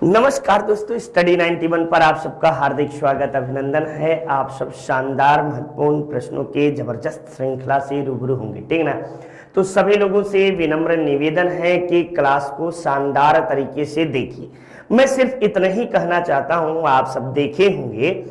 नमस्कार दोस्तों, स्टडी 91 पर आप सबका हार्दिक स्वागत अभिनंदन है। आप सब शानदार महत्वपूर्ण प्रश्नों के जबरदस्त श्रृंखला से रूबरू होंगे, ठीक ना। तो सभी लोगों से विनम्र निवेदन है कि क्लास को शानदार तरीके से देखिए। मैं सिर्फ इतना ही कहना चाहता हूं, आप सब देखे होंगे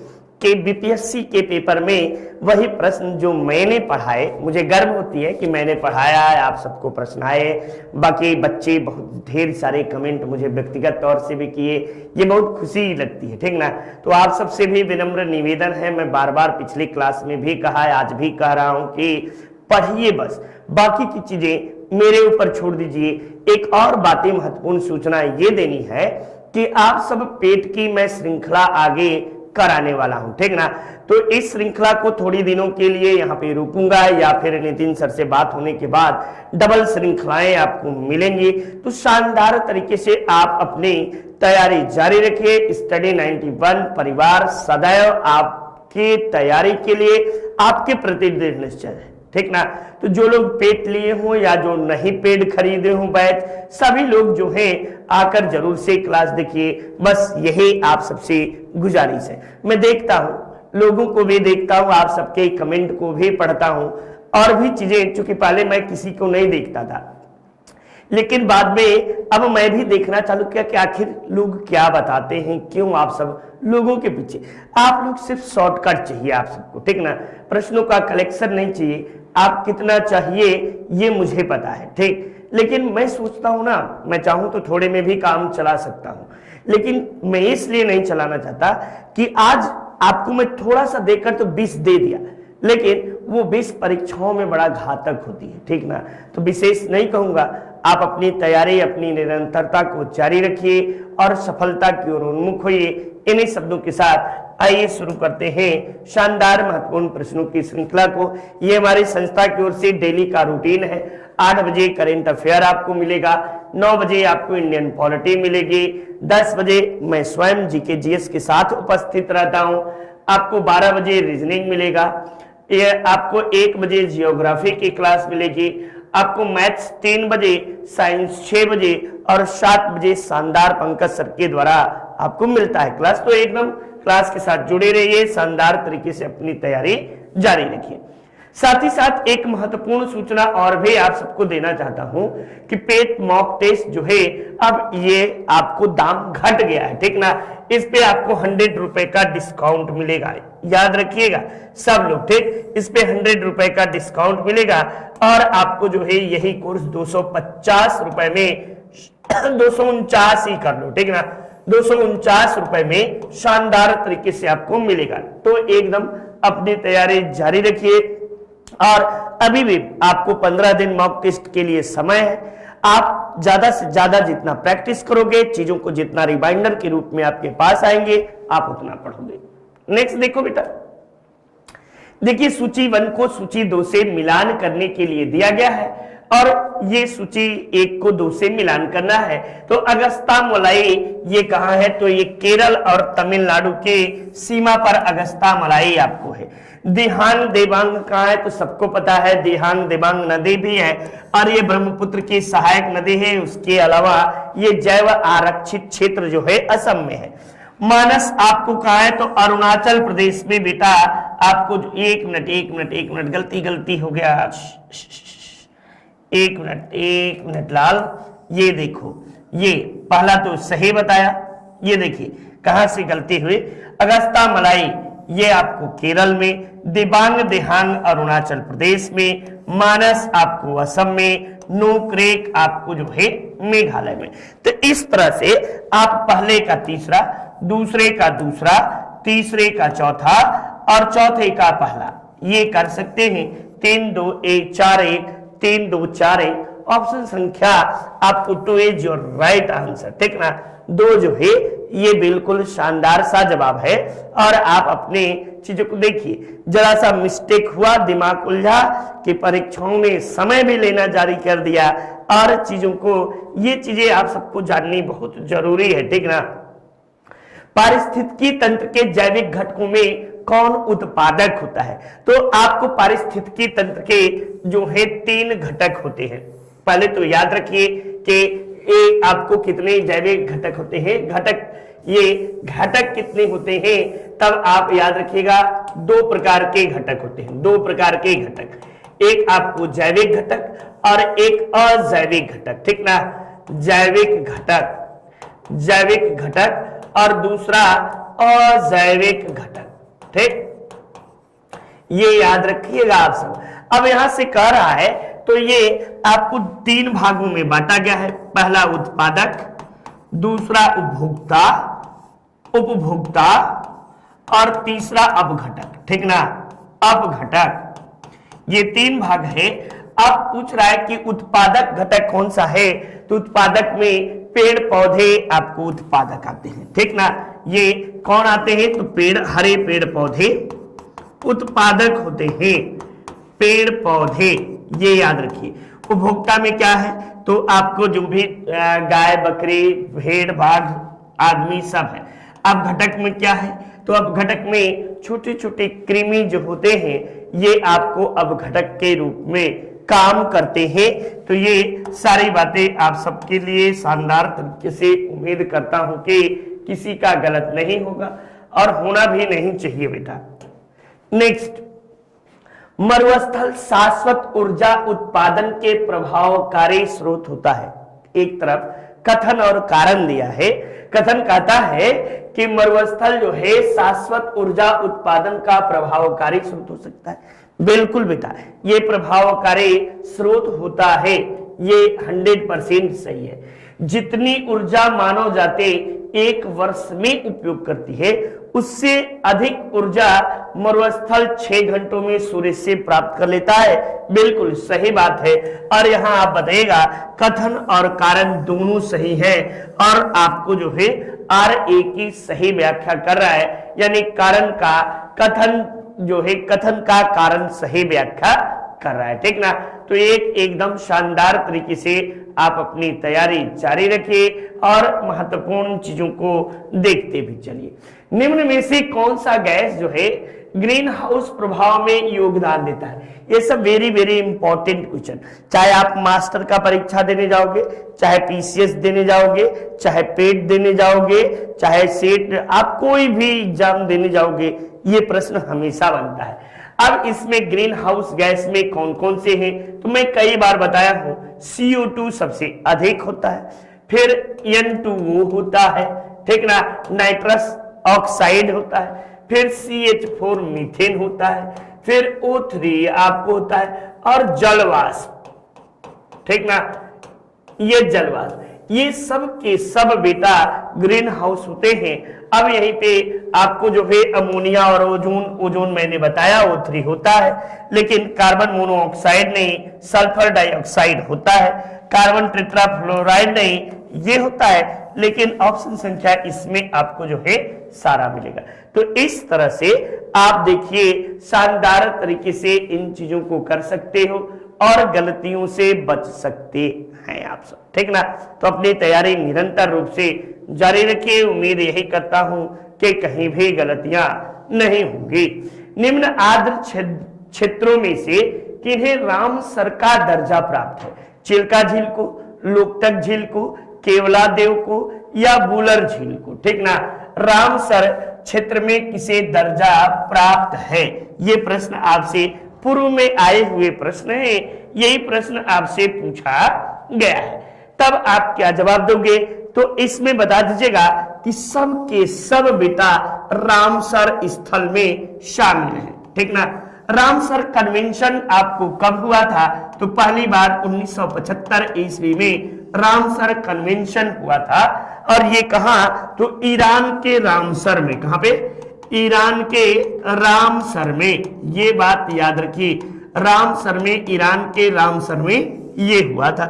कि बीपीएससी के पेपर में वही प्रश्न जो मैंने पढ़ाए, मुझे गर्व होती है कि मैंने पढ़ाया है, आप सबको प्रश्न आए। बाकी बच्चे बहुत ढेर सारे कमेंट मुझे व्यक्तिगत तौर से भी किए, ये बहुत खुशी लगती है, ठीक ना। तो आप सबसे भी विनम्र निवेदन है, मैं बार बार पिछली क्लास में भी कहा है, आज भी कह रहा हूं कि पढ़िए, बस बाकी की चीजें मेरे ऊपर छोड़ दीजिए। एक और बातें महत्वपूर्ण सूचना ये देनी है कि आप सब पेट की मैं श्रृंखला आगे कराने वाला हूं, ठीक ना। तो इस श्रृंखला को थोड़ी दिनों के लिए यहाँ पे रुकूंगा, या फिर नितिन सर से बात होने के बाद डबल श्रृंखलाएं आपको मिलेंगी। तो शानदार तरीके से आप अपनी तैयारी जारी रखिए। स्टडी 91 परिवार सदैव आपकी तैयारी के लिए आपके प्रति दृढ़ निश्चय है, ठीक ना। तो जो लोग पेड लिए हों या जो नहीं पेड खरीदे हों बैच, सभी लोग जो हैं आकर जरूर से क्लास देखिए, बस यही आप सबसे गुजारिश है। मैं देखता हूं, लोगों को भी देखता हूं, आप सबके कमेंट को भी पढ़ता हूं, और भी चीजें, चूंकि पहले मैं किसी को नहीं देखता था, लेकिन बाद में अब मैं भी देखना चालू किया कि आखिर लोग क्या बताते हैं, क्यों आप सब लोगों के पीछे। आप लोग सिर्फ शॉर्टकट चाहिए आप सबको, ठीक ना। प्रश्नों का कलेक्शन नहीं चाहिए। आप कितना चाहिए ये मुझे पता है, ठीक। लेकिन मैं सोचता हूं ना, मैं चाहूं तो थोड़े में भी काम चला सकता हूं, लेकिन मैं इसलिए नहीं चलाना चाहता कि आज आपको मैं थोड़ा सा देकर तो 20 दे दिया, लेकिन वो 20 परीक्षाओं में बड़ा घातक होती है, ठीक ना। तो विशेष नहीं कहूंगा, आप अपनी तैयारी, अपनी निरंतरता को जारी रखिए और सफलता की ओर उन्मुख होइए। इन्हीं शब्दों के साथ आइए शुरू करते हैं शानदार महत्वपूर्ण प्रश्नों की श्रृंखला को। ये हमारी संस्था की ओर से डेली का रूटीन है। 8 बजे करेंट अफेयर आपको मिलेगा, 9 बजे आपको इंडियन पॉलिटी मिलेगी, 10 बजे मैं स्वयं जीके जीएस के साथ उपस्थित रहता हूं, आपको 12 बजे रीजनिंग मिलेगा, ये आपको 1 बजे जियोग्राफी की क्लास मिलेगी, आपको मैथ्स 3 बजे, साइंस 6 बजे और 7 बजे शानदार पंकज सर के द्वारा आपको मिलता है क्लास। तो एकदम क्लास के साथ जुड़े रहिए, शानदार तरीके से अपनी तैयारी जारी रखिए। साथ ही साथ एक महत्वपूर्ण सूचना और भी आप सबको देना चाहता हूं कि पेट मॉक टेस्ट जो है, अब ये आपको दाम घट गया है, ठीक ना। इस पे आपको 100 रुपए का डिस्काउंट मिलेगा, याद रखिएगा सब लोग, ठीक। इस पे 100 रुपए का डिस्काउंट मिलेगा और आपको जो है यही कोर्स 250 रुपए में 249 ही कर लो, ठीक ना, 249 रुपए में शानदार तरीके से आपको मिलेगा। तो एकदम अपनी तैयारी जारी रखिए और अभी भी आपको 15 दिन मॉक टेस्ट के लिए समय है। आप ज्यादा से ज्यादा जितना प्रैक्टिस करोगे, चीजों को जितना रिमाइंडर के रूप में आपके पास आएंगे, आप उतना पढ़ोगे। नेक्स्ट देखो बेटा, देखिए सूची 1 को सूची 2 से मिलान करने के लिए दिया गया है और ये सूची 1 को 2 से मिलान करना है। तो अगस्ता मलाई ये कहां है, तो ये केरल और तमिलनाडु के सीमा पर अगस्ता मलाई आपको है। दिहांग देबांग कहां है, तो सबको पता है दिहांग देबांग नदी भी है और ये ब्रह्मपुत्र की सहायक नदी है। उसके अलावा ये जैव आरक्षित क्षेत्र जो है असम में है। मानस आपको कहा है, तो अरुणाचल प्रदेश में बेटा। आपको एक मिनट गलती हो गया, एक मिनट लाल, ये देखो, ये पहला तो सही बताया, ये देखिए कहां से गलती हुई। अगस्ता मलाई ये आपको केरल में, दिबांग दिहांग अरुणाचल प्रदेश में, मानस आपको असम में, नोक्रेक आपको जो है मेघालय में। तो इस तरह से आप पहले का तीसरा, दूसरे का दूसरा, तीसरे का चौथा और चौथे का पहला ये कर सकते हैं। 3 2 1 4 1 3 2 4 1 ऑप्शन संख्या आपको 2 इज योर राइट आंसर, ठीक ना। 2 जो है ये बिल्कुल शानदार सा जवाब है। और आप अपने चीजों को देखिए, जरा सा मिस्टेक हुआ, दिमाग उलझा कि परीक्षाओं में समय भी लेना जारी कर दिया और चीजों को, ये चीजें आप सबको जाननी बहुत जरूरी है, ठीक ना। पारिस्थितिकी तंत्र के जैविक घटकों में कौन उत्पादक होता है, तो आपको पारिस्थितिकी तंत्र के जो है 3 घटक होते हैं। पहले तो याद रखिए कि ये आपको कितने जैविक घटक होते हैं, ये घटक कितने होते हैं, तब आप याद रखिएगा 2 प्रकार के घटक होते हैं, 2 प्रकार के घटक, एक आपको जैविक घटक और एक अजैविक घटक, ठीक ना। जैविक घटक और दूसरा अजैविक घटक, ठीक, ये याद रखिएगा आप सब। अब यहां से कह रहा है तो ये आपको 3 भागों में बांटा गया है, पहला उत्पादक, दूसरा उपभोक्ता और तीसरा अपघटक, ठीक ना, अपघटक, ये 3 भाग है। अब पूछ रहा है कि उत्पादक घटक कौन सा है, तो उत्पादक में पेड़ पौधे आपको उत्पादक आते हैं, ठीक ना। ये कौन आते हैं, तो हरे पेड़ पौधे उत्पादक होते हैं, पेड़ पौधे, ये याद रखिए। उपभोक्ता में क्या है, तो आपको जो भी गाय बकरी भेड़ बाघ आदमी सब है। अब घटक में क्या है, तो अब घटक में छोटे छोटे कृमि जो होते हैं, ये आपको अब घटक के रूप में काम करते हैं। तो ये सारी बातें आप सबके लिए शानदार तरीके से उम्मीद करता हूं कि किसी का गलत नहीं होगा और होना भी नहीं चाहिए बेटा। नेक्स्ट, मरुस्थल शाश्वत ऊर्जा उत्पादन के प्रभावकारी स्रोत होता है। एक तरफ कथन और कारण दिया है। कथन कहता है कि मरुस्थल जो है शाश्वत ऊर्जा उत्पादन का प्रभावकारी स्रोत हो सकता है। बिल्कुल बेटा, ये प्रभावकारी स्रोत होता है, ये 100% सही है। जितनी ऊर्जा मानव जाति 1 वर्ष में उपयोग करती है, उससे अधिक ऊर्जा मरुस्थल 6 घंटों में सूर्य से प्राप्त कर लेता है। बिल्कुल सही बात है। और यहां आप बताइएगा कथन और कारण दोनों सही है और आपको जो है RA की सही व्याख्या कर रहा है, यानी कारण का कथन जो है, कथन का कारण सही व्याख्या कर रहा है, ठीक ना। तो एकदम शानदार तरीके से आप अपनी तैयारी जारी रखिए और महत्वपूर्ण चीजों को देखते भी चलिए। निम्न में से कौन सा गैस जो है ग्रीन हाउस प्रभाव में योगदान देता है? ये सब वेरी वेरी इंपॉर्टेंट क्वेश्चन, चाहे आप मास्टर का परीक्षा देने जाओगे, चाहे PCS देने जाओगे, चाहे पेट देने जाओगे, चाहे सेट, आप कोई भी एग्जाम देने जाओगे, ये प्रश्न हमेशा बनता है। अब इसमें ग्रीन हाउस गैस में कौन कौन से हैं, तो मैं कई बार बताया हूं, CO2 सबसे अधिक होता है, फिर N2O होता है, ठीक ना, नाइट्रस ऑक्साइड होता है, फिर CH4 मीथेन होता है, फिर O3 आपको होता है और जलवाष्प, ठीक ना, ये जलवाष्प, ये सब के सब बेटा ग्रीन हाउस होते हैं। अब यहीं पे आपको जो है अमोनिया और ओजोन मैंने बताया O3 होता है, लेकिन कार्बन मोनोऑक्साइड नहीं, सल्फर डाइऑक्साइड होता है, कार्बन टेट्राफ्लोराइड नहीं, ये होता है, लेकिन ऑप्शन संख्या इसमें आपको जो है सारा मिलेगा। तो इस तरह से आप देखिए शानदार तरीके से इन चीजों को कर सकते हो और गलतियों से बच सकते हैं आप सब, ठीक ना। तो अपनी तैयारी निरंतर रूप से जारी रखिए। उम्मीद यही करता हूं कि कहीं भी गलतियां नहीं होंगी। निम्न आर्द्र क्षेत्रों में से किन्हें रामसर का दर्जा प्राप्त है? चिल्का झील को, लोकटक झील को, केवलादेव को या बुलर झील को, ठीक ना। रामसर क्षेत्र में किसे दर्जा प्राप्त है? ये प्रश्न आपसे पूर्व में आए हुए प्रश्न है, यही प्रश्न आपसे पूछा गया है। तब आप क्या जवाब दोगे? तो इसमें बता दीजिएगा कि सब के सब बेटा रामसर स्थल में शामिल है, ठीक ना। रामसर कन्वेंशन आपको कब हुआ था? तो पहली बार 1975 ईस्वी में रामसर कन्वेंशन हुआ था। और ये कहां? तो ईरान के रामसर में। कहां पे? ईरान के रामसर में। ये बात याद रखिए, रामसर में, ईरान के रामसर में ये हुआ था।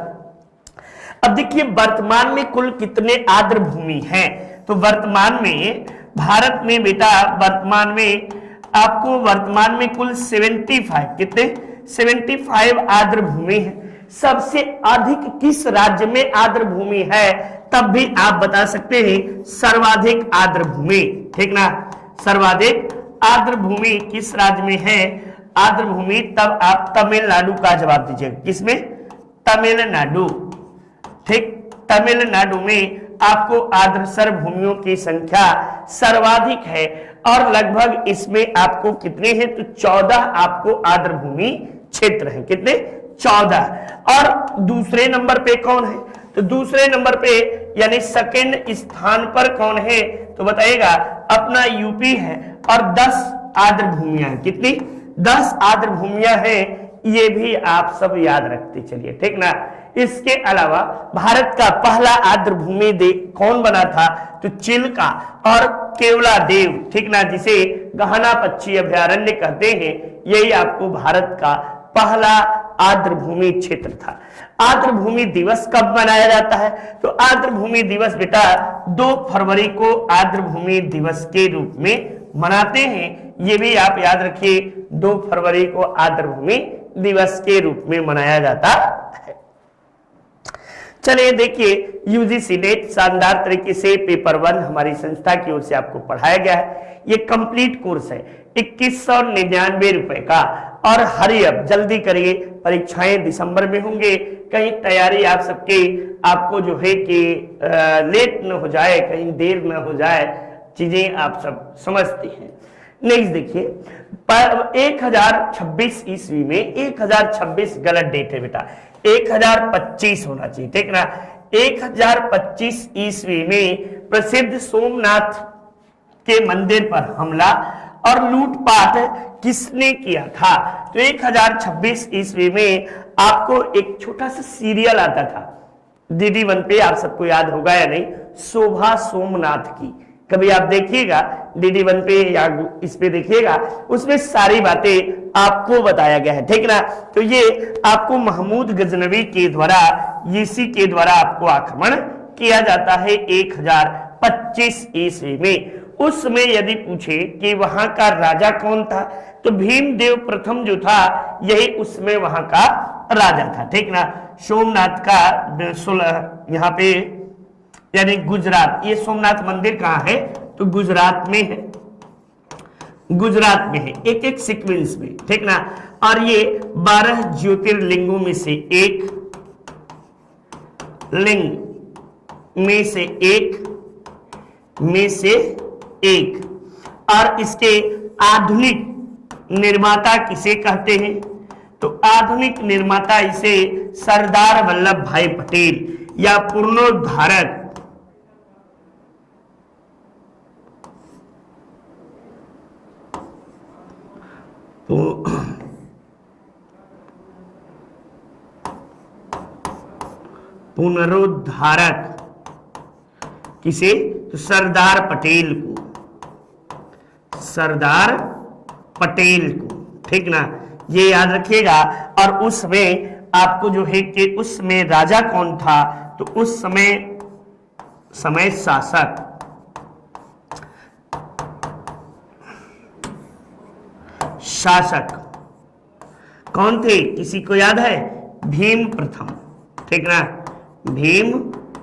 अब देखिए वर्तमान में कुल कितने आर्द्र भूमि हैं? तो वर्तमान में भारत में बेटा वर्तमान में कुल 75, कितने? 75 आर्द्र भूमि है। सबसे अधिक किस राज्य में आर्द्र भूमि है? तब भी आप बता सकते हैं सर्वाधिक आर्द्र भूमि, ठीक ना। सर्वाधिक आर्द्र भूमि किस राज्य में है? आर्द्र भूमि, तब आप तमिलनाडु का जवाब दीजिएगा। किसमें? तमिलनाडु, ठीक, तमिलनाडु में आपको आर्द्र भूमियों की संख्या सर्वाधिक है और लगभग इसमें आपको कितने हैं, तो 14 आपको आर्द्र भूमि क्षेत्र हैं। कितने? 14। और दूसरे नंबर पे कौन है, तो दूसरे नंबर पे यानी सेकंड स्थान पर कौन है, तो बताइएगा अपना यूपी है और 10 आर्द्र भूमियां हैं। कितनी? 10 आर्द्र भूमियां हैं। ये भी आप सब याद रखते चलिए, ठीक ना। इसके अलावा भारत का पहला आर्द्र भूमि कौन बना था, तो चिल्का और केवलादेव, ठीक ना, जिसे गहना पक्षी अभयारण्य कहते हैं। यही आपको भारत का पहला आर्द्र भूमि क्षेत्र था। आर्द्र भूमि दिवस कब मनाया जाता है, तो आर्द्र भूमि दिवस बेटा 2 फरवरी को आर्द्र भूमि दिवस के रूप में मनाते हैं। ये भी आप याद रखिए, 2 फरवरी को आर्द्र भूमि दिवस के रूप में मनाया जाता है। चलिए देखिए, यूजीसी नेट शानदार तरीके से पेपर 1 हमारी संस्था की ओर से आपको पढ़ाया गया है। ये कंप्लीट कोर्स है, 2199 रुपए का। और हरी अब जल्दी करिए, परीक्षाएं दिसंबर में होंगे, कहीं तैयारी आप सबके आपको जो है कि लेट न हो जाए, कहीं देर न हो जाए, चीजें आप सब समझते हैं। नेक्स्ट देखिए, 1026 ईस्वी में 1026 गलत डेट है बेटा, 1025 होना चाहिए, ठीक ना। 1025 ईस्वी में प्रसिद्ध सोमनाथ के मंदिर पर हमला और लूटपाट किसने किया था, तो 1026 ईस्वी में आपको एक छोटा सा सीरियल आता था डीडी 1 पे, आप सबको याद होगा या नहीं, शोभा सोमनाथ की। कभी आप देखिएगा डीडी 1 पे या इस पे देखिएगा, उसमें सारी बातें आपको बताया गया है, ठीक ना। तो ये आपको महमूद गजनवी के द्वारा, इसी के द्वारा आपको आक्रमण किया जाता है 1025 ईस्वी में। उसमें यदि पूछे कि वहां का राजा कौन था, तो भीमदेव प्रथम जो था, यही उसमें वहां का राजा था, ठीक ना। सोमनाथ का यहाँ पे यानी गुजरात, ये सोमनाथ मंदिर कहाँ है, तो गुजरात में है, गुजरात में है, एक एक सीक्वेंस में, ठीक ना। और ये 12 ज्योतिर्लिंगों में से एक लिंग में से एक और इसके आधुनिक निर्माता किसे कहते हैं, तो आधुनिक निर्माता इसे सरदार वल्लभ भाई पटेल या पुनरुद्धारक किसे, तो सरदार पटेल को, सरदार पटेल को, ठीक ना, ये याद रखिएगा। और उसमें आपको जो है कि उसमें राजा कौन था, तो उस समय शासक कौन थे, किसी को याद है, भीम प्रथम, ठीक ना, भीम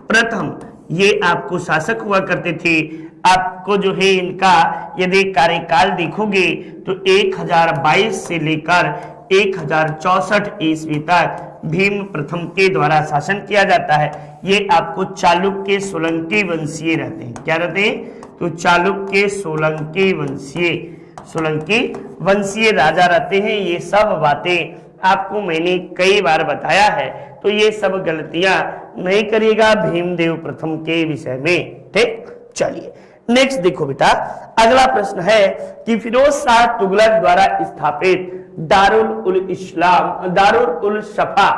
प्रथम, ये आपको शासक हुआ करते थे। आपको जो है इनका यदि कार्यकाल देखोगे तो 1022 से लेकर 1064 ईस्वी तक भीम प्रथम के द्वारा शासन किया जाता है। ये आपको चालुक्य सोलंकी वंशीय रहते हैं, क्या रहते हैं, तो चालुक्य सोलंकी वंशीय राजा रहते हैं। ये सब बातें आपको मैंने कई बार बताया है, तो ये सब गलतियां नहीं करिएगा भीमदेव प्रथम के विषय में, ठीक। चलिए नेक्स्ट देखो बेटा, अगला प्रश्न है कि फिरोज शाह तुगलक द्वारा स्थापित दारुल उल सफा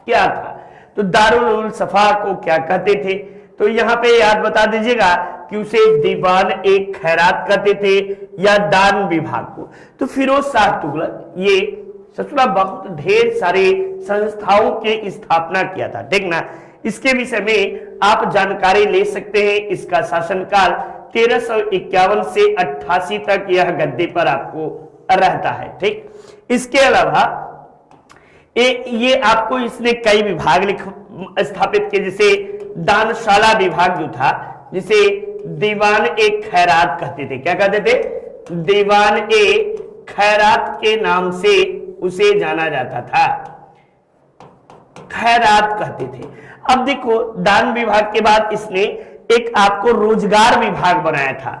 क्या था, तो दारुल उल सफा को क्या कहते थे, तो यहाँ पे याद बता दीजिएगा कि उसे दीवान एक खैरात कहते थे या दान विभाग को। तो फिरोज शाह तुगलक ये सचुरा बहुत ढेर सारे संस्थाओं के स्थापना किया था, ठीक ना। इसके विषय में आप जानकारी ले सकते हैं। इसका शासनकाल 1351 से 88 तक यह गद्दे पर आपको रहता है, ठीक। इसके अलावा ये आपको इसने कई विभाग स्थापित किए, जैसे दानशाला विभाग जो था, जिसे दीवान ए खैरात कहते थे, क्या कहते थे, दीवान ए खैरात के नाम से उसे जाना जाता था, खैरात कहते थे। अब देखो, दान विभाग के बाद इसने एक आपको रोजगार विभाग बनाया था,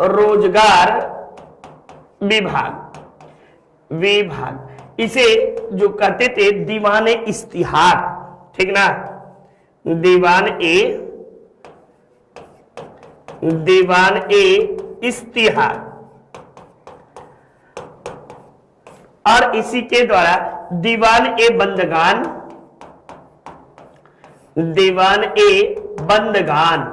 रोजगार विभाग, इसे जो कहते थे दीवान इश्तिहार, ठीक ना, दीवान ए इश्तिहार, और इसी के द्वारा दीवान ए बंदगान,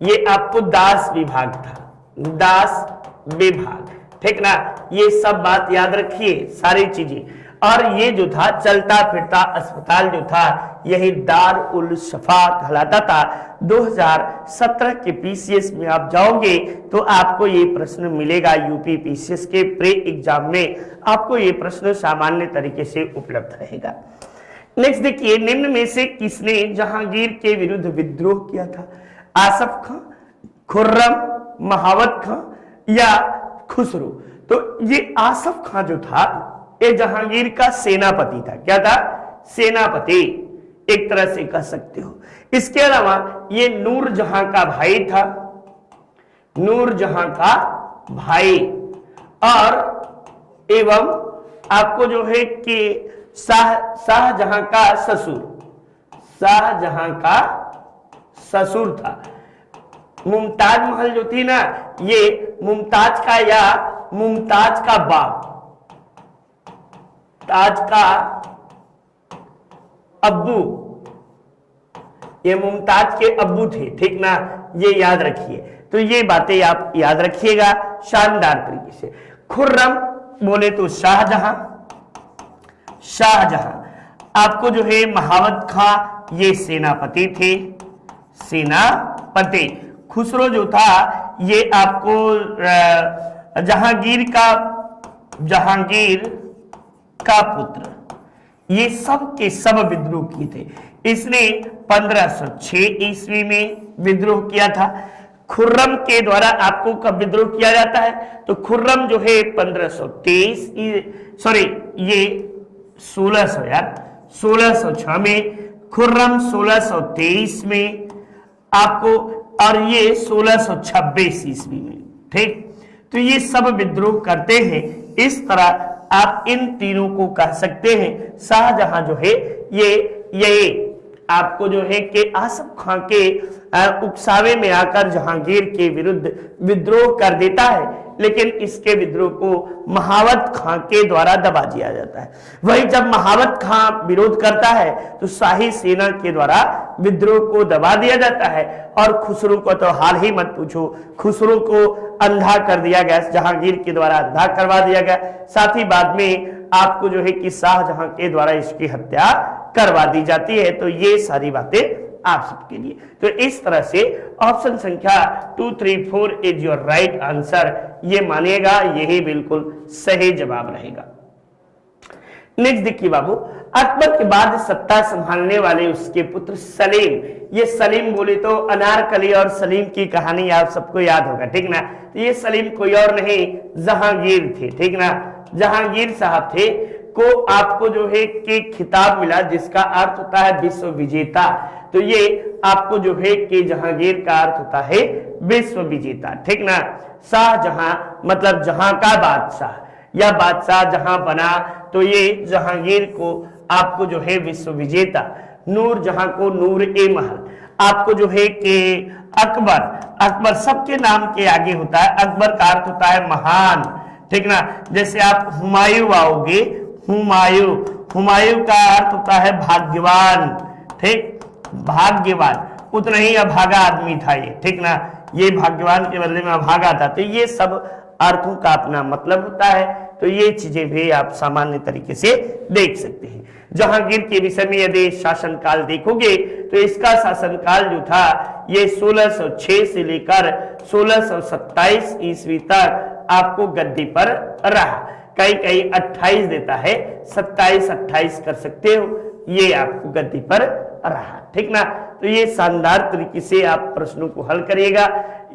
ये आपको दास विभाग था, दास विभाग, ठीक ना। ये सब बात याद रखिए, सारी चीजें। और ये जो था चलता फिरता अस्पताल जो था, यही दार उल शफा कहलाता था। 2017 के पीसीएस में आप जाओगे तो आपको ये प्रश्न मिलेगा, यूपी पीसीएस के प्री एग्जाम में आपको ये प्रश्न सामान्य तरीके से उपलब्ध रहेगा। नेक्स्ट देखिए, निम्न में से किसने जहांगीर के विरुद्ध विद्रोह किया था? आसफ खां, खुर्रम, महावत खां या खुसरो? तो ये आसफ खां जो था ये जहांगीर का सेनापति था। क्या था? सेनापति, एक तरह से कह सकते हो। इसके अलावा ये नूर जहां का भाई था, नूर जहां का भाई, और एवं आपको जो है कि शाहजहां का ससुर, शाहजहां का ससुर था। मुमताज महल जो थी ना, ये मुमताज का या मुमताज का बाप, ताज का अब्बू, ये मुमताज के अब्बू थे, ठीक ना, ये याद रखिए। तो ये बातें आप याद रखिएगा शानदार तरीके से। खुर्रम बोले तो शाहजहां, आपको जो है महावत खां ये सेनापति थे, सेनापति। खुसरो जो था ये आपको जहांगीर का पुत्र, ये सब के सब विद्रोह किए थे। इसने 1506 ईस्वी में विद्रोह किया था। खुर्रम के द्वारा आपको कब विद्रोह किया जाता है? तो खुर्रम जो है 1523, सॉरी ये 1600 यार, 1606 में, खुर्रम 1623 में आपको, और ये 1626 ईस्वी में, ठीक। तो ये सब विद्रोह करते हैं। इस तरह आप इन तीनों को कह सकते हैं। शाहजहां जो है ये आपको जो है कि आसफ खां के उकसावे में आकर जहांगीर के विरुद्ध विद्रोह कर देता है, लेकिन इसके विद्रोह को महावत खां के द्वारा दबा दिया जाता है। वही जब महावत खां विरोध करता है तो शाही सेना के द्वारा विद्रोह को दबा दिया जाता है। और खुसरो को तो हाल ही मत पूछो, खुसरो को अंधा कर दिया गया, जहांगीर के द्वारा अंधा करवा दिया गया। साथ ही बाद में आपको जो है कि शाहजहां के द्वारा इसकी हत्या करवा दी जाती है। तो ये सारी बातें आप सबके लिए। तो इस तरह से ऑप्शन संख्या 2, 3, 4 इज योर राइट आंसर, ये मानिएगा, यही बिल्कुल सही जवाब रहेगा। नेक्स्ट देखिए बाबू, अकबर के बाद सत्ता संभालने वाले उसके पुत्र सलीम, ये सलीम बोले तो अनारकली और सलीम की कहानी आप सबको याद होगा, ठीक ना। तो ये सलीम कोई और नहीं, जहांगीर थे, ठीक ना। जहांगीर साहब थे को आपको जो है कि खिताब मिला जिसका अर्थ होता है विश्व विजेता। तो ये आपको जो है कि जहांगीर का अर्थ होता है विश्व विजेता, ठीक ना। शाहजहां मतलब जहां का बादशाह, या बादशाह जहां बना, तो ये जहांगीर को आपको जो है विश्व विजेता। नूर जहां को नूर ए महल, आपको जो है कि अकबर सबके नाम के आगे होता है, अकबर का अर्थ होता है महान, ठीक ना। जैसे आप हुमायूं आओगे, हुमायूं का अर्थ होता है भाग्यवान, ठीक, भाग्यवान। उतना ही अभागा आदमी था ये, ठीक ना, ये भाग्यवान के बदले में अभागा था। तो ये सब अर्थों का अपना मतलब होता है। तो ये चीजें भी आप सामान्य तरीके से देख सकते हैं। जहांगीर के विषय में यदि शासनकाल देखोगे तो इसका शासनकाल जो था ये 1606 से लेकर 1627 ईस्वी तक आपको गद्दी पर रहा। कई 28 देता है, 27-28 कर सकते हो, ये आपको गद्दी पर रहा, ठीक ना। तो ये शानदार तरीके से आप प्रश्नों को हल करिएगा।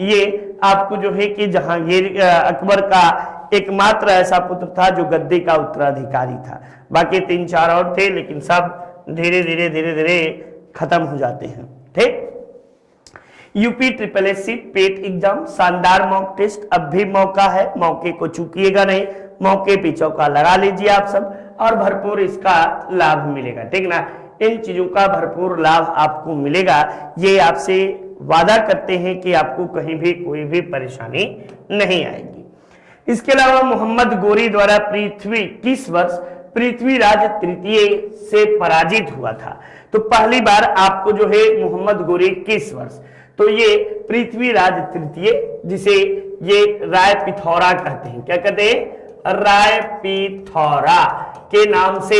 ये आपको जो है कि जहांगीर अकबर का एकमात्र ऐसा पुत्र था जो गद्दी का उत्तराधिकारी था। बाकी 3-4 और थे, लेकिन सब धीरे धीरे खत्म हो जाते हैं। ठीक, UP triple S C PET exam शानदार मॉक टेस्ट, अब भी मौका है, मौके को चूकिएगा नहीं, मौके पे चौका लगा लीजिए आप सब और भरपूर इसका लाभ मिलेगा। ठीक ना, इन चीजों का भरपूर लाभ आपको मिलेगा, ये आपसे वादा करते हैं कि आपको कहीं भी कोई भी परेशानी नहीं आएगी। इसके अलावा मोहम्मद गोरी द्वारा पृथ्वी किस वर्ष पृथ्वीराज तृतीय से पराजित हुआ था? तो पहली बार आपको जो है मोहम्मद गोरी किस वर्ष, तो ये पृथ्वीराज तृतीय, जिसे ये राय पिथौरा कहते हैं, क्या कहते हैं? राय पिथौरा के नाम से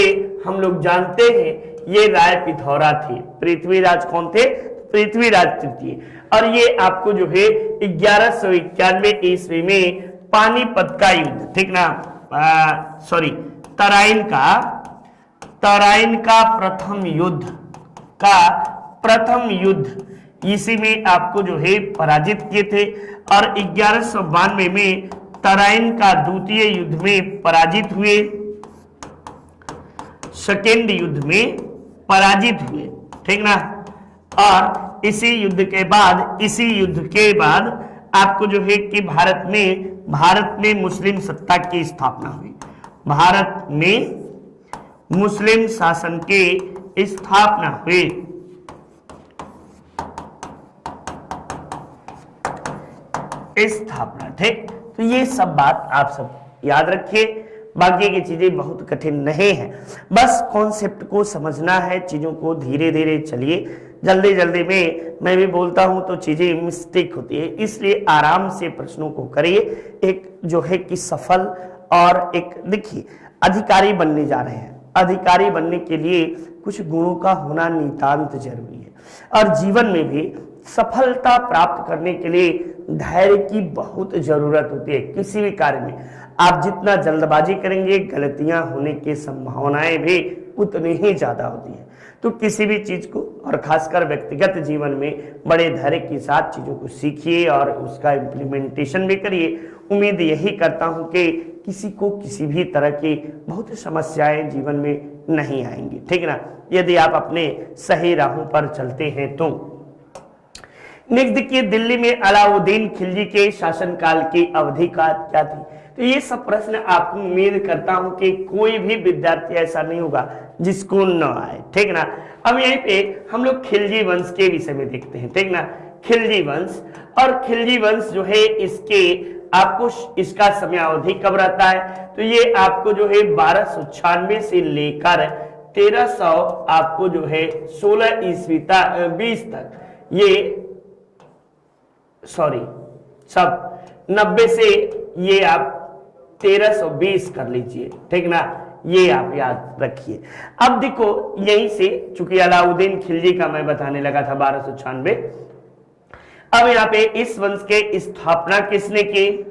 हम लोग जानते हैं, ये राय पिथौरा थे। पृथ्वीराज कौन थे? पृथ्वीराज तृतीय। और ये आपको जो है 1191 ईस्वी में पानीपत का युद्ध, ठीक ना, सॉरी तराइन का प्रथम युद्ध इसी में आपको जो है पराजित किए थे और 1192 में तराइन का द्वितीय युद्ध में पराजित हुए, सेकेंड युद्ध में पराजित हुए। ठीक ना, और इसी युद्ध के बाद आपको जो है कि भारत में मुस्लिम सत्ता की स्थापना हुई, भारत में मुस्लिम शासन की स्थापना हुई। ठीक, तो ये सब बात आप सब याद रखिए, बाकी की चीजें बहुत कठिन नहीं है, बस कॉन्सेप्ट को समझना है, चीजों को धीरे धीरे चलिए, जल्दी में मैं भी बोलता हूं तो चीजें मिस्टेक होती है, इसलिए आराम से प्रश्नों को करिए। एक जो है कि सफल और एक देखिए अधिकारी बनने जा रहे हैं, अधिकारी बनने के लिए कुछ गुणों का होना नितांत जरूरी है और जीवन में भी सफलता प्राप्त करने के लिए धैर्य की बहुत जरूरत होती है। किसी भी कार्य में आप जितना जल्दबाजी करेंगे गलतियां होने की संभावनाएं भी उतनी ही ज्यादा होती है। तो किसी भी चीज को और खासकर व्यक्तिगत जीवन में बड़े धैर्य के साथ चीजों को सीखिए और उसका इम्प्लीमेंटेशन भी करिए। उम्मीद यही करता हूं कि किसी को किसी भी तरह की बहुत समस्याएं जीवन में नहीं आएंगी। ठीक ना, यदि आप अपने सही राहों पर चलते हैं तो। नेक्स्ट देखिए, दिल्ली में अलाउद्दीन खिलजी के शासनकाल की अवधि का क्या थी? तो ये सब प्रश्न आपको उम्मीद करता हूं कि कोई भी विद्यार्थी ऐसा नहीं होगा जिसको न आए। ठीक ना, अब यहीं पे हम लोग खिलजी वंश के विषय में देखते हैं। ठीक ना, खिलजी वंश, और खिलजी वंश जो है इसके आपको इसका समयावधि कब रहता है? तो ये आपको जो है 1296 से लेकर 1300 आपको जो है 16 ईस्वी तक 20 तक, ये सॉरी सब 90 से ये आप 1320 कर लीजिए। ठीक ना, ये आप याद रखिए। अब देखो यहीं से चूंकि अलाउद्दीन खिलजी का मैं बताने लगा था 1296, अब यहाँ पे इस वंश के स्थापना किसने की?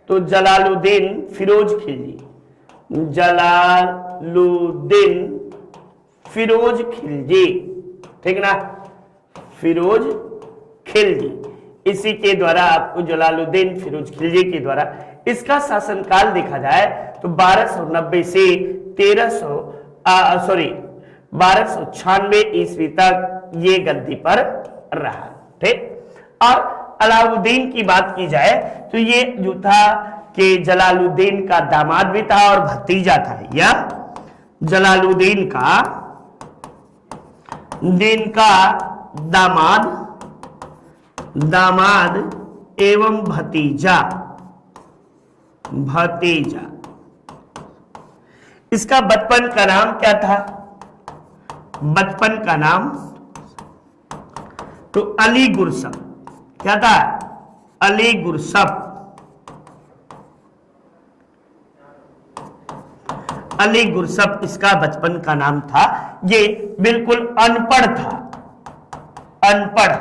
तो जलालुद्दीन फिरोज खिलजी, जलालुद्दीन फिरोज खिलजी। ठीक ना, फिरोज खिलजी, इसी के द्वारा आपको जलालुद्दीन फिरोज खिलजी के द्वारा इसका शासनकाल देखा जाए तो 1290 से 1296 ईस्वी तक ये गद्दी पर रहा। ठीक, और अलाउद्दीन की बात की जाए तो ये जो था कि जलालुद्दीन का दामाद भी था और भतीजा था, या जलालुद्दीन का दामाद एवं भतीजा। इसका बचपन का नाम क्या था? बचपन का नाम तो अली गुरसप। क्या था? अली गुरसप। अली गुरसप इसका बचपन का नाम था। ये बिल्कुल अनपढ़ था, अनपढ़,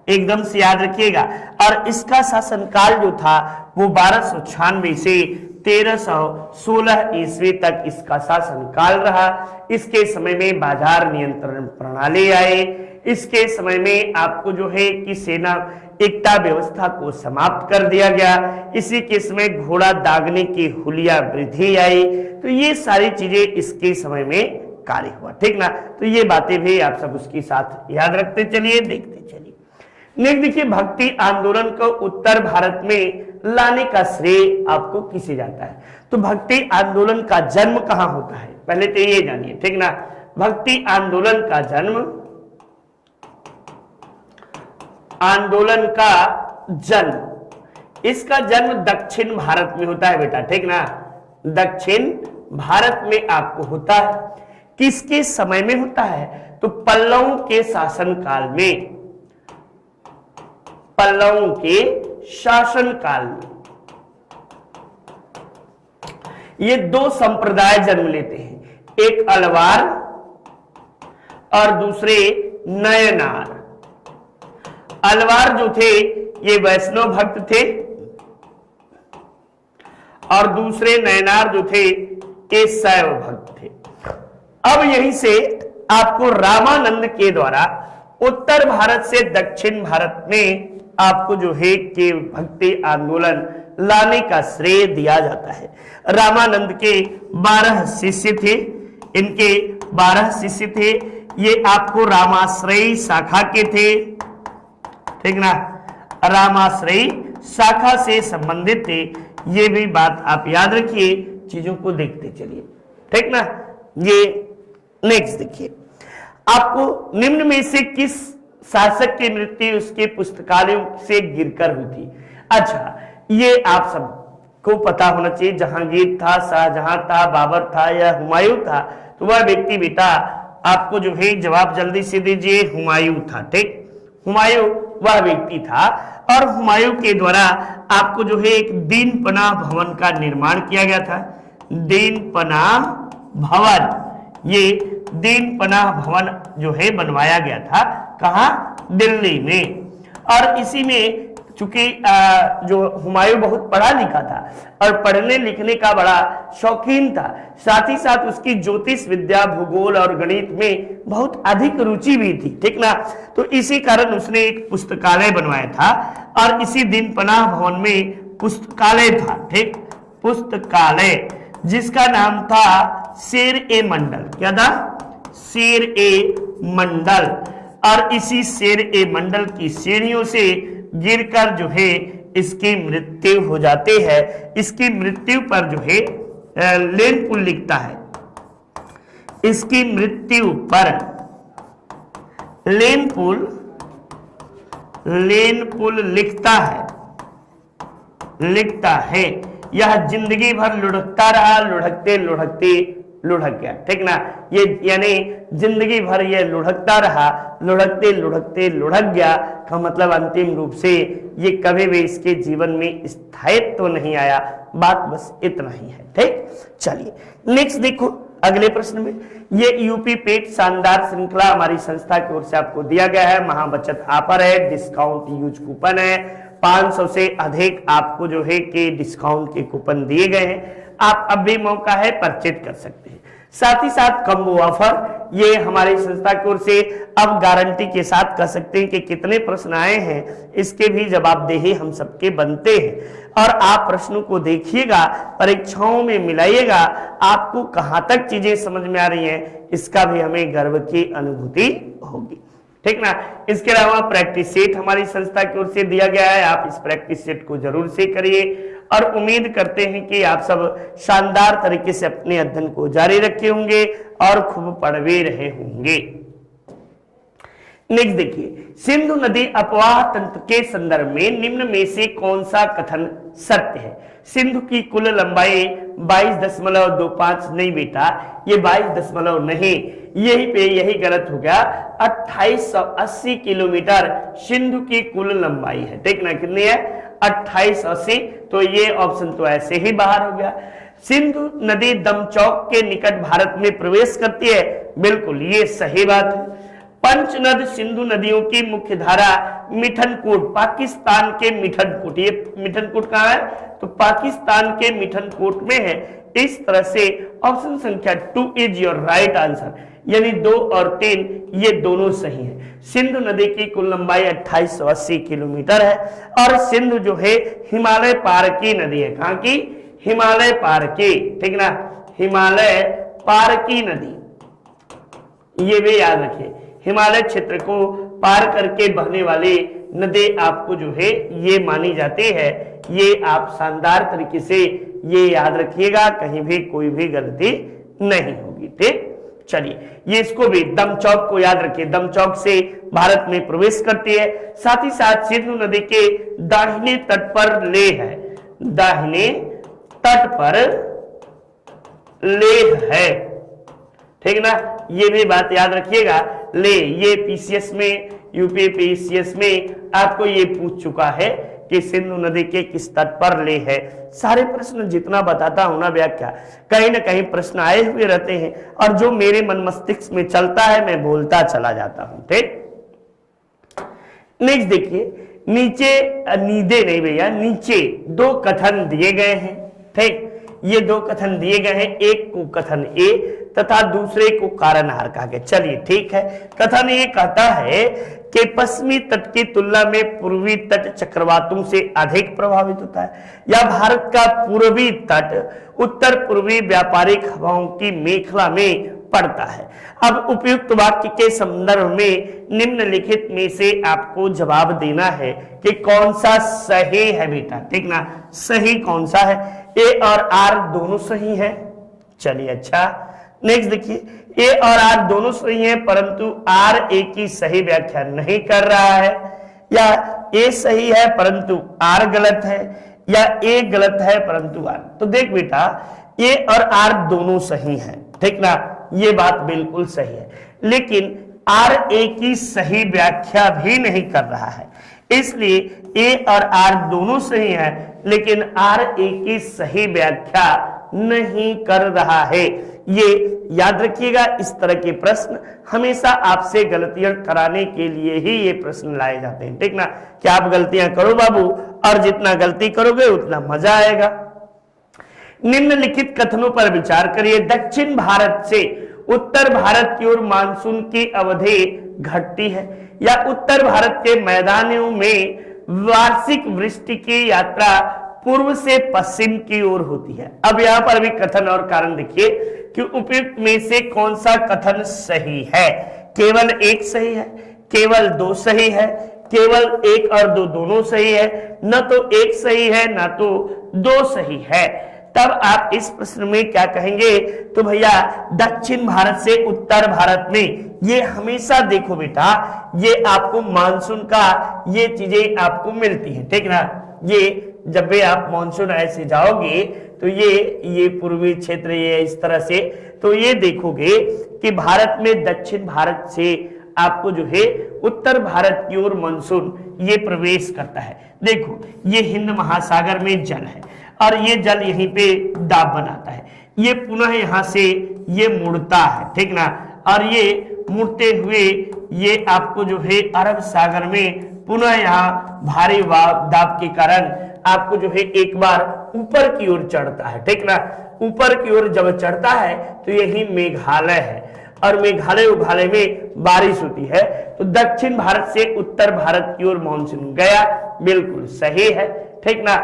एकदम से याद रखिएगा। और इसका शासनकाल जो था वो 1296 से 1316 ईस्वी तक इसका शासनकाल रहा। इसके समय में बाजार नियंत्रण प्रणाली आई। इसके समय में आपको जो है कि सेना एकता व्यवस्था को समाप्त कर दिया गया। इसी के समय घोड़ा दागने की हुलिया वृद्धि आई। तो ये सारी चीजें इसके समय में कार्य हुआ, ठीक ना। तो ये बातें भी आप सब उसके साथ याद रखते चलिए, देखते चलिए। नेक्स्ट देखिए, भक्ति आंदोलन को उत्तर भारत में लाने का श्रेय आपको किसे जाता है? तो भक्ति आंदोलन का जन्म कहां होता है, पहले तो ये जानिए, ठीक ना। भक्ति आंदोलन का जन्म, इसका जन्म दक्षिण भारत में होता है बेटा, ठीक ना। दक्षिण भारत में आपको होता है। किसके समय में होता है? तो पल्लवों के शासनकाल में, पल्लवों के शासनकाल में ये दो संप्रदाय जन्म लेते हैं, एक अलवार और दूसरे नयनार। अलवार जो थे ये वैष्णव भक्त थे और दूसरे नयनार जो थे ये शैव भक्त थे। अब यहीं से आपको रामानंद के द्वारा उत्तर भारत से दक्षिण भारत में आपको जो है कि भक्ति आंदोलन लाने का श्रेय दिया जाता है। रामानंद के 12 शिष्य थे, इनके 12 शिष्य थे, ये आपको रामाश्रयी शाखा के थे, ठीक ना। रामाश्रयी शाखा से संबंधित थे, ये भी बात आप याद रखिए, चीजों को देखते चलिए, ठीक ना। ये नेक्स्ट देखिए, आपको निम्न में से किस शासक की मृत्यु उसके पुस्तकालयों से गिरकर हुई थी? अच्छा, ये आप सबको पता होना चाहिए, जहांगीर था, शाहजहां था, बाबर था या हुमायूं था? तो वह व्यक्ति बेटा आपको जो है जवाब जल्दी से दीजिए, हुमायूं था, ठीक। हुमायूं वह व्यक्ति था और हुमायूं के द्वारा आपको जो है एक दीन पनाह भवन का निर्माण किया गया था। दीन पनाह भवन, ये दीन पनाह भवन जो है बनवाया गया था, कहां? दिल्ली में। और इसी में चूंकि जो हुमायूं बहुत पढ़ा लिखा था और पढ़ने लिखने का बड़ा शौकीन था, साथ ही साथ उसकी ज्योतिष विद्या, भूगोल और गणित में बहुत अधिक रुचि भी थी, ठीक ना। तो इसी कारण उसने एक पुस्तकालय बनवाया था और इसी दीन पनाह भवन में पुस्तकालय था, ठीक। पुस्तकालय जिसका नाम था शेर ए मंडल। क्या था? शेर ए मंडल। और इसी शेर ए मंडल की सीढ़ियों से गिरकर जो है इसकी मृत्यु हो जाती है। इसकी मृत्यु पर जो है लेनपुल लिखता है, इसकी मृत्यु पर लेनपुल लिखता है। यह जिंदगी भर लुढ़कता रहा, लुढ़कते लुढ़कते लुढ़क गया, ठीक ना। ये यानी जिंदगी भर ये लुढ़कता रहा, लुढ़कते लुढ़कते लुढ़क गया का मतलब अंतिम रूप से ये कभी भी इसके जीवन में स्थायित्व तो नहीं आया। बात बस इतना ही है, ठीक। चलिए नेक्स्ट देखो अगले प्रश्न में, ये यूपी पेट शानदार श्रृंखला हमारी संस्था की ओर से आपको दिया गया है। महाबचत ऑफर है, डिस्काउंट यूज कूपन है, 500 से अधिक आपको जो है कि डिस्काउंट के कूपन दिए गए हैं। आप अब भी मौका है, परचेज कर सकते हैं। साथ ही साथ कम्बो ऑफर, ये हमारी संस्था की ओर से अब गारंटी के साथ कह सकते हैं कि कितने प्रश्न आए हैं इसके भी जवाबदेही हम सबके बनते हैं। और आप प्रश्नों को देखिएगा, परीक्षाओं में मिलाइएगा, आपको कहां तक चीजें समझ में आ रही हैं इसका भी हमें गर्व की अनुभूति होगी, ठीक ना। इसके अलावा प्रैक्टिस सेट हमारी संस्था की ओर से दिया गया है, आप इस प्रैक्टिस सेट को जरूर से करिए और उम्मीद करते हैं कि आप सब शानदार तरीके से अपने अध्ययन को जारी रखे होंगे और खूब पढ़ भी रहे होंगे। नेक्स्ट देखिए, सिंधु नदी अपवाह तंत्र के संदर्भ में निम्न में से कौन सा कथन सत्य है? सिंधु की कुल लंबाई 22.25 नहीं बेटा, ये 22 नहीं, यही गलत हो गया। 2880 किलोमीटर सिंधु की कुल लंबाई है, ठीक ना। कितनी है? 2880। तो ये ऑप्शन तो ऐसे ही बाहर हो गया। सिंधु नदी दमचौक के निकट भारत में प्रवेश करती है, बिल्कुल ये सही बात है। पंचनद सिंधु नदियों की मुख्य धारा मिठनकोट, पाकिस्तान के मिठनकोट, ये मिठनकोट कहां है? तो पाकिस्तान के मिठनकोट में है। इस तरह से ऑप्शन संख्या 2 इज योर राइट आंसर, यानी 2 और 3 ये दोनों सही है। सिंधु नदी की कुल लंबाई 2880 किलोमीटर है और सिंधु जो है हिमालय पार की नदी है। कहां की? हिमालय पार की, ठीक ना, हिमालय पार की नदी। ये भी याद रखिए, हिमालय क्षेत्र को पार करके बहने वाली नदी आपको जो है ये मानी जाती है। ये आप शानदार तरीके से ये याद रखिएगा, कहीं भी कोई भी गलती नहीं होगी। ठीक, चलिए ये इसको भी दमचौक को याद रखिए, दमचौक से भारत में प्रवेश करती है। साथ ही साथ सिंधु नदी के दाहिने तट पर लेह है, दाहिने तट पर लेह है, ठीक ना, ये भी बात याद रखिएगा। ले ये पीसीएस में, यूपी पीसीएस में आपको ये पूछ चुका है कि सिंधु नदी के किस तट पर ले है। सारे प्रश्न जितना बताता हूं ना व्याख्या, कहीं ना कहीं प्रश्न आए हुए रहते हैं और जो मेरे मन मस्तिष्क में चलता है मैं बोलता चला जाता हूं। ठीक, नेक्स्ट देखिए, नीचे नीदे नहीं भैया, नीचे दो कथन दिए गए हैं। ठीक, ये दो कथन दिए गए हैं, एक को कथन ए तथा दूसरे को कारणहार कहा गया। चलिए ठीक है, कथन ये कहता है कि पश्चिमी तट की तुलना में पूर्वी तट चक्रवातों से अधिक प्रभावित होता है, या भारत का पूर्वी तट उत्तर पूर्वी व्यापारिक हवाओं की मेखला में पड़ता है। अब उपयुक्त वाक्य के संदर्भ में निम्नलिखित में से आपको जवाब देना है कि कौन सा सही है बेटा। ठीक ना, सही कौन सा है, ए और आर दोनों सही है। चलिए अच्छा, नेक्स्ट देखिए, ए और आर दोनों सही है परंतु आर ए की सही व्याख्या नहीं कर रहा है, या ए सही है परंतु आर गलत है, या ए गलत है परंतु आर। तो देख बेटा, ए और आर दोनों सही हैं, ठीक ना, ये बात बिल्कुल सही है, लेकिन आर ए की सही व्याख्या भी नहीं कर रहा है। इसलिए ए और आर दोनों सही है लेकिन आर ए की सही व्याख्या नहीं कर रहा है। ये याद रखिएगा, इस तरह के प्रश्न हमेशा आपसे गलतियां कराने के लिए ही ये प्रश्न लाए जाते हैं। ठीक ना, कि आप गलतियां करो बाबू, और जितना गलती करोगे उतना मजा आएगा। निम्नलिखित कथनों पर विचार करिए। दक्षिण भारत से उत्तर भारत की ओर मानसून की अवधि घटती है, या उत्तर भारत के मैदानों में वार्षिक वृष्टि की यात्रा पूर्व से पश्चिम की ओर होती है। अब यहां पर भी कथन और कारण देखिए कि उपयुक्त में से कौन सा कथन सही है। केवल एक सही है, केवल दो सही है, केवल एक और दो दोनों सही है, न तो एक सही है न तो दो सही है। तब आप इस प्रश्न में क्या कहेंगे, तो भैया दक्षिण भारत से उत्तर भारत में, ये हमेशा देखो बेटा, ये आपको मानसून का ये चीजें आपको मिलती है। ठीक ना, ये जब भी आप मानसून ऐसे जाओगे तो ये पूर्वी क्षेत्र ये इस तरह से, तो ये देखोगे कि भारत में दक्षिण भारत से आपको जो है उत्तर भारत की ओर मानसून ये प्रवेश करता है। देखो ये हिंद महासागर में जल है और ये जल यहीं पे दाब बनाता है, ये पुनः यहाँ से ये मुड़ता है। ठीक ना, और ये मुड़ते हुए ये आपको जो है अरब सागर में पुनः यहाँ भारी दाब के कारण आपको जो है एक बार ऊपर की ओर चढ़ता है। ठीक ना, ऊपर की ओर जब चढ़ता है तो यही मेघालय है, और मेघालय में बारिश होती है। तो दक्षिण भारत से उत्तर भारत की ओर मानसून गया, बिल्कुल सही है। ठीक ना,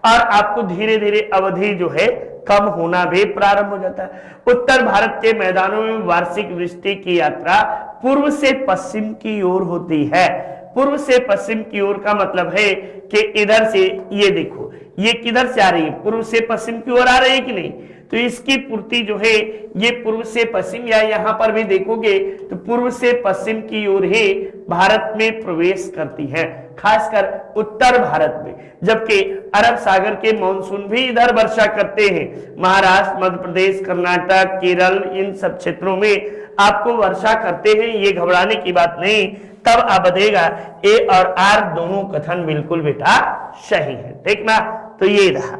और आपको धीरे धीरे अवधि जो है कम होना भी प्रारंभ हो जाता है। उत्तर भारत के मैदानों में वार्षिक वृष्टि की यात्रा पूर्व से पश्चिम की ओर होती है। पूर्व से पश्चिम की ओर का मतलब है कि इधर से ये देखो, ये किधर से आ रही है, पूर्व से पश्चिम की ओर आ रही है कि नहीं, तो इसकी पूर्ति जो है ये पूर्व से पश्चिम, या यहाँ पर भी देखोगे तो पूर्व से पश्चिम की ओर ही भारत में प्रवेश करती है, खासकर उत्तर भारत में। जबकि अरब सागर के मानसून भी इधर वर्षा करते हैं, महाराष्ट्र, मध्य प्रदेश, कर्नाटक, केरल, इन सब क्षेत्रों में आपको वर्षा करते हैं, ये घबराने की बात नहीं। तब आप बताइएगा ए और आर दोनों कथन बिल्कुल बेटा सही है। ठीक ना, तो ये रहा।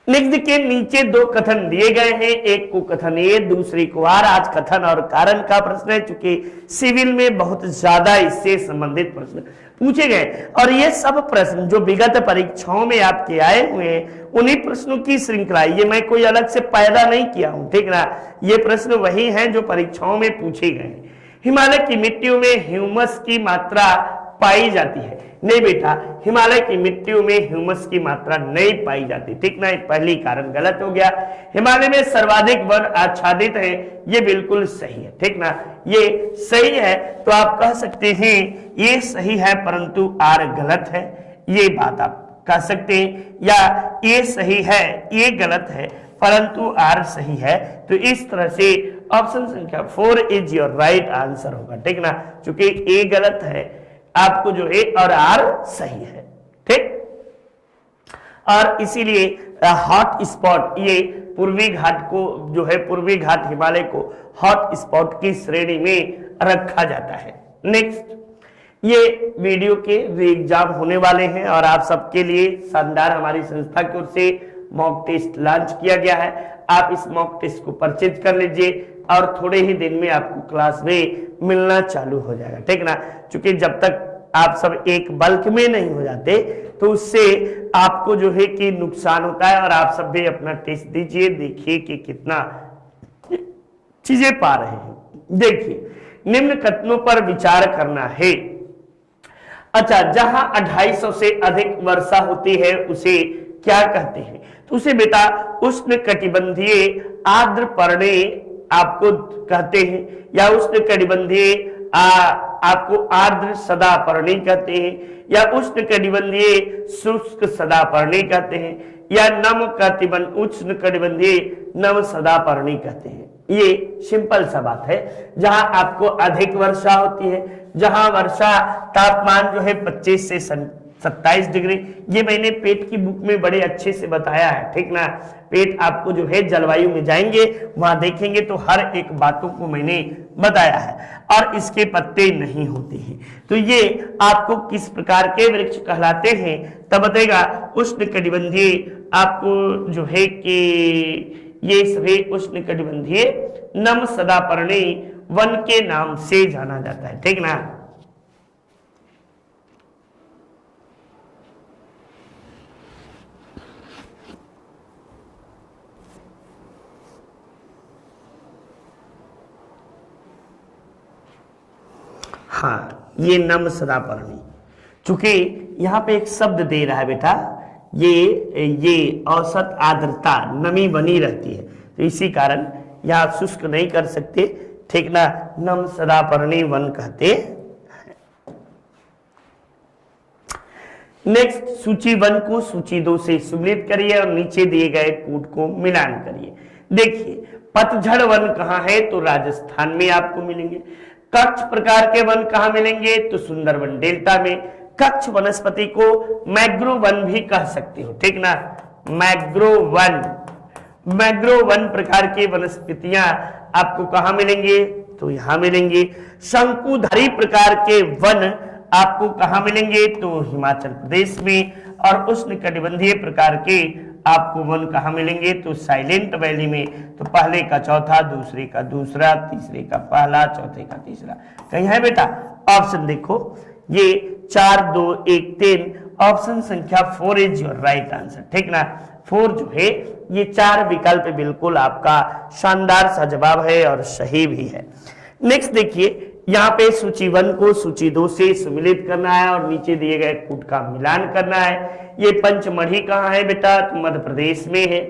नेक्स्ट देखिए, नीचे दो कथन दिए गए हैं, एक को कथन ए, दूसरे को आर। आज कथन और कारण का प्रश्न है, चूंकि सिविल में बहुत ज्यादा इससे संबंधित प्रश्न पूछे गए, और ये सब प्रश्न जो विगत परीक्षाओं में आपके आए हुए हैं उन्हीं प्रश्नों की श्रृंखला, ये मैं कोई अलग से पैदा नहीं किया हूं। ठीक ना, ये प्रश्न वही हैं जो परीक्षाओं में पूछे गए हैं। हिमालय की मिट्टियों में ह्यूमस की मात्रा पाई जाती है? नहीं बेटा, हिमालय की मिट्टियों में ह्यूमस की मात्रा नहीं पाई जाती, ठीक ना। पहली कारण गलत हो गया। हिमालय में सर्वाधिक वन आच्छादित है, ये बिल्कुल सही है, ठीक ना, ये सही है। तो आप कह सकते हैं ये सही है परंतु आर गलत है, ये बात आप कह सकते हैं। या ये सही है ये गलत है परंतु आर सही है। तो इस तरह से ऑप्शन संख्या 4 इज योर राइट आंसर होगा, ठीक ना, क्योंकि ए गलत है आपको जो है और आर सही है, ठीक। और इसीलिए हॉट स्पॉट, ये पूर्वी घाट को जो है, पूर्वी घाट हिमालय को हॉट स्पॉट की श्रेणी में रखा जाता है। नेक्स्ट, ये वीडियो के एग्जाम होने वाले हैं और आप सबके लिए शानदार हमारी संस्था की ओर से मॉक टेस्ट लॉन्च किया गया है। आप इस मॉक टेस्ट को परचेज कर लीजिए और थोड़े ही दिन में आपको क्लास में मिलना चालू हो जाएगा, ठीक ना। क्योंकि जब तक आप सब एक बल्क में नहीं हो जाते तो उससे आपको जो है कि नुकसान होता है। और आप सब भी अपना टेस्ट दीजिए, देखिए कि कितना चीजें पा रहे हैं। देखिए, निम्न कथनों पर विचार करना है। अच्छा, जहां 250 से अधिक वर्षा होती है उसे क्या कहते हैं? तो उसे बेटा उष्ण कटिबंधीय आर्द्र पर्णे आपको कहते हैं, या उष्ण कटिबंधीय आपको आर्द्र सदापर्णी कहते हैं, या उष्ण कटिबंधीय शुष्क सदापर्णी कहते हैं, या नम कटिबंध उष्ण कटिबंधीय नम सदापर्णी कहते हैं। ये सिंपल सा बात है। जहां आपको अधिक वर्षा होती है, जहां वर्षा तापमान जो है 25 से 27 डिग्री, ये मैंने पेट की बुक में बड़े अच्छे से बताया है, ठीक ना। पेट आपको जो है जलवायु में जाएंगे, वहां देखेंगे तो हर एक बातों को मैंने बताया है। और इसके पत्ते नहीं होते हैं, तो ये आपको किस प्रकार के वृक्ष कहलाते हैं तब बताएगा। उष्ण कटिबंधीय आपको जो है कि ये सभी उष्ण कटिबंधीय नम सदापर्णी वन के नाम से जाना जाता है, ठीक ना। हाँ, ये नम सदापर्णी, चूंकि यहां पे एक शब्द दे रहा है बेटा, ये औसत आर्द्रता नमी बनी रहती है, तो इसी कारण यह शुष्क नहीं कर सकते, ठीक ना। नम सदापर्णी वन कहते। नेक्स्ट, सूची 1 को सूची 2 से सम्मिलित करिए और नीचे दिए गए कूट को मिलान करिए। देखिए, पतझड़ वन कहाँ है? तो राजस्थान में आपको मिलेंगे। कच्छ प्रकार के वन कहाँ मिलेंगे? तो सुंदरबन डेल्टा में। कच्छ वनस्पति को मैग्रो वन भी कह सकते हो, ठीक ना, मैग्रो वन। मैग्रो वन प्रकार की वनस्पतियां आपको कहां मिलेंगे? तो यहां मिलेंगे। शंकुधारी प्रकार के वन आपको कहां मिलेंगे? तो हिमाचल प्रदेश में। और उष्ण कटिबंधीय प्रकार के आपको वन कहां मिलेंगे? तो साइलेंट वैली में। तो पहले का चौथा, दूसरे का दूसरा, तीसरे का पहला, चौथे का तीसरा। कहीं है बेटा? ऑप्शन देखो, ये 4 2 1 3, ऑप्शन संख्या 4 इज योर राइट आंसर, ठीक ना। 4 जो है ये 4 विकल्प बिल्कुल आपका शानदार सा जवाब है और सही भी है। नेक्स्ट देखिए, यहाँ पे सूची 1 को सूची 2 से सम्मिलित करना है और नीचे दिए गए कूट का मिलान करना है। ये पंचमढ़ी कहाँ है बेटा? तो मध्य प्रदेश में है।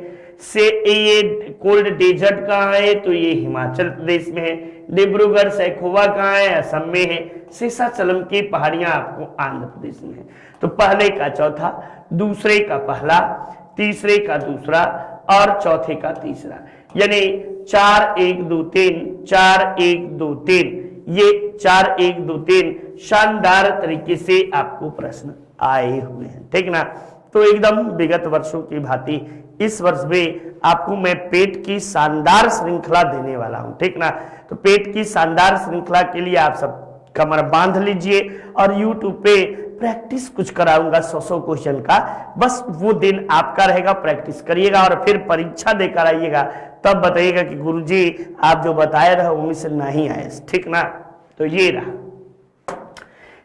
से ये कोल्ड डेजर्ट कहाँ है? तो ये हिमाचल प्रदेश में है। डिब्रूगढ़ सैखोवा कहाँ है? असम में है। शेषाचलम की पहाड़ियां आपको आंध्र प्रदेश में है। तो पहले का चौथा, दूसरे का पहला, तीसरे का दूसरा और चौथे का तीसरा, यानी 4 1 2 3, 4 1 2 3, ये 4 1 2 3 शानदार तरीके से आपको प्रश्न आए हुए हैं, ठीक ना। तो एकदम विगत वर्षों की भांति इस वर्ष में आपको मैं पेट की शानदार श्रृंखला देने वाला हूं, ठीक ना। तो पेट की शानदार श्रृंखला के लिए आप सब कमर बांध लीजिए और YouTube पे प्रैक्टिस कुछ कराऊंगा 100 क्वेश्चन का। बस वो दिन आपका रहेगा, प्रैक्टिस करिएगा और फिर परीक्षा देकर आइएगा, तब बताइएगा कि गुरुजी आप जो बताए रहे उनमें से नहीं आए, ठीक ना। तो ये रहा।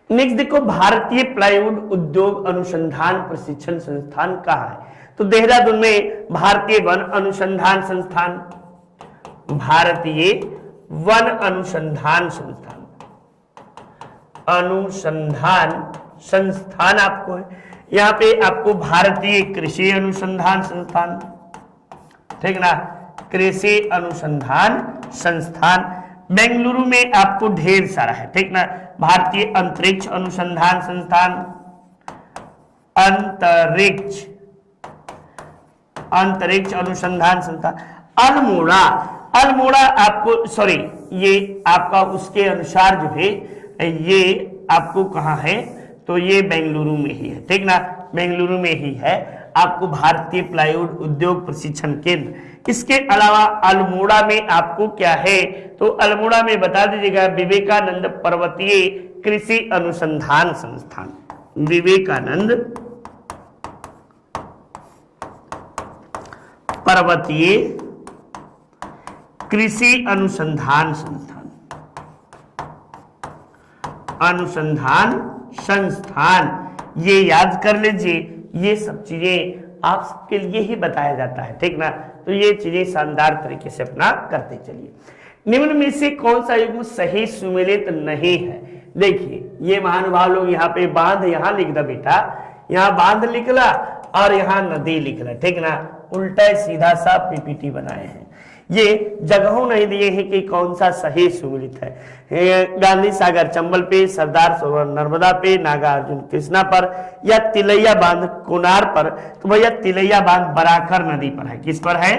नेक्स्ट देखो, भारतीय प्लाईवुड उद्योग अनुसंधान प्रशिक्षण संस्थान कहाँ है? तो देहरादून में भारतीय वन अनुसंधान संस्थान, भारतीय वन अनुसंधान संस्थान, अनुसंधान संस्थान आपको है। यहाँ पे आपको भारतीय कृषि अनुसंधान संस्थान, ठीक ना, कृषि अनुसंधान संस्थान। बेंगलुरु में आपको ढेर सारा है, ठीक ना, भारतीय अंतरिक्ष अनुसंधान संस्थान, अंतरिक्ष अनुसंधान संस्थान। अल्मोड़ा, अल्मोड़ा आपको सॉरी ये आपका उसके अनुसार जो है ये आपको कहाँ है, तो ये बेंगलुरु में ही है, ठीक ना, बेंगलुरु में ही है आपको भारतीय प्लाईवुड उद्योग प्रशिक्षण केंद्र। इसके अलावा अल्मोड़ा में आपको क्या है, तो अल्मोड़ा में बता दीजिएगा विवेकानंद पर्वतीय कृषि अनुसंधान संस्थान, विवेकानंद पर्वतीय कृषि अनुसंधान संस्थान, अनुसंधान संस्थान। ये याद कर लीजिए, ये सब चीजें आप सबके लिए ही बताया जाता है, ठीक ना, तो ये चीजें शानदार तरीके से अपना करते चलिए। निम्न में से कौन सा युग्म सही सुमेलित नहीं है? देखिए ये महानुभाव लोग यहाँ पे बांध यहाँ लिख दा बेटा, यहाँ बांध लिखला और यहाँ नदी लिखला, ठीक ना, उल्टा सीधा सा पीपीटी बनाए हैं। ये जगहों नहीं दिए हैं कि कौन सा सही सुमेलित है। गांधी सागर चंबल पे, सरदार सरोवर नर्मदा पे, नागार्जुन कृष्णा पर, या तिलैया बांध कोनार पर। तो भैया तिलैया बांध बराकर नदी पर है। किस पर है?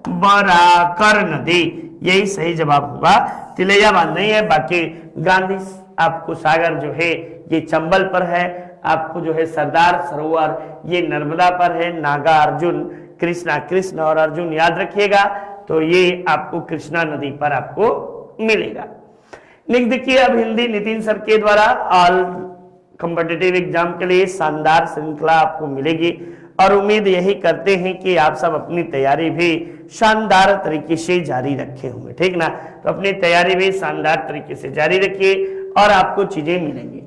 बराकर नदी, यही सही जवाब होगा। तिलैया बांध नहीं है, बाकी गांधी आपको सागर जो है ये चंबल पर है, आपको जो है सरदार सरोवर ये नर्मदा पर है, नागा अर्जुन कृष्णा, कृष्ण और अर्जुन याद रखिएगा, तो ये आपको कृष्णा नदी पर आपको मिलेगा। नेक्स्ट देखिए, अब हिंदी नितिन सर के द्वारा ऑल कॉम्पिटिटिव एग्जाम के लिए शानदार श्रृंखला आपको मिलेगी और उम्मीद यही करते हैं कि आप सब अपनी तैयारी भी शानदार तरीके से जारी रखे होंगे, ठीक ना, तो अपनी तैयारी भी शानदार तरीके से जारी रखिए और आपको चीजें मिलेंगी।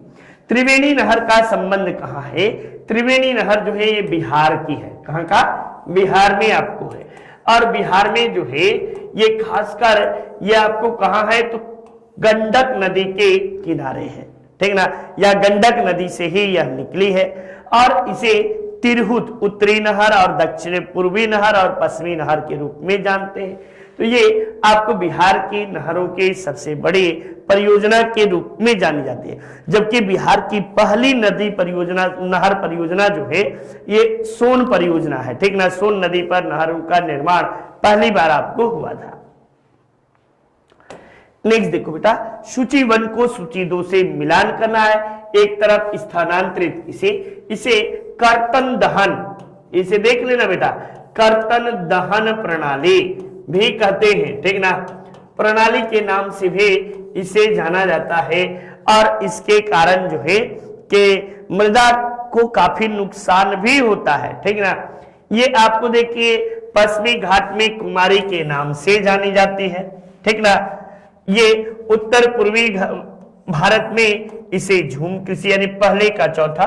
त्रिवेणी नहर का संबंध कहाँ है? त्रिवेणी नहर जो है ये बिहार की है। कहाँ का? बिहार में आपको है, और बिहार में जो है ये खासकर ये आपको कहाँ है, तो गंडक नदी के किनारे है, ठीक ना, या गंडक नदी से ही यह निकली है और इसे तिरहुत उत्तरी नहर और दक्षिण पूर्वी नहर और पश्चिमी नहर के रूप में जानते हैं। तो ये आपको बिहार की नहरों के सबसे बड़ी परियोजना के रूप में जानी जाती है, जबकि बिहार की पहली नदी परियोजना नहर परियोजना जो है ये सोन परियोजना है, ठीक ना, सोन नदी पर नहरों का निर्माण पहली बार आपको हुआ था। नेक्स्ट देखो बेटा, सूची 1 को सूची 2 से मिलान करना है, एक तरफ स्थानांतरित इसे कर्तन दहन, इसे देख लेना बेटा, कर्तन दहन प्रणाली भी कहते हैं, ठीक ना, प्रणाली के नाम से भी इसे जाना जाता है और इसके कारण जो है कि मृदा को काफी नुकसान भी होता है, ठीक ना। ये आपको देखिए पश्चिमी घाट में कुमारी के नाम से जानी जाती है, ठीक ना। ये उत्तर पूर्वी भारत में इसे झूम कृषि यानी पहले का चौथा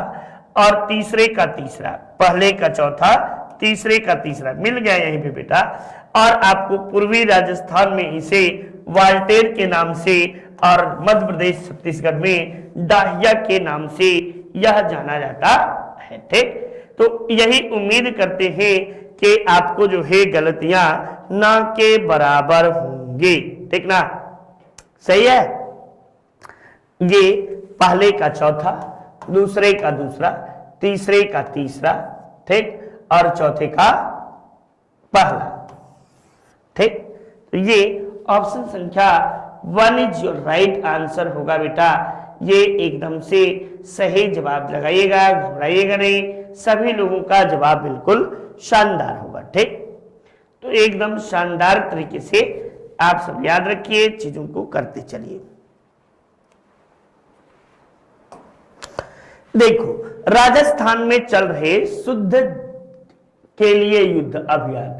और तीसरे का तीसरा, पहले का चौथा तीसरे का तीसरा मिल गया यहीं पे बेटा। और आपको पूर्वी राजस्थान में इसे वाल्टेर के नाम से और मध्य प्रदेश छत्तीसगढ़ में डाहिया के नाम से यह जाना जाता है, ठीक। तो यही उम्मीद करते हैं कि आपको जो है गलतियां ना के बराबर होंगी, ठीक ना, सही है। ये पहले का चौथा, दूसरे का दूसरा, तीसरे का तीसरा, ठीक, और चौथे का पहला, ठीक। तो ये ऑप्शन संख्या 1 इज योर राइट आंसर होगा बेटा। ये एकदम से सही जवाब लगाइएगा, घबराइएगा नहीं, सभी लोगों का जवाब बिल्कुल शानदार होगा, ठीक। तो एकदम शानदार तरीके से आप सब याद रखिए, चीजों को करते चलिए। देखो, राजस्थान में चल रहे शुद्ध के लिए युद्ध अभियान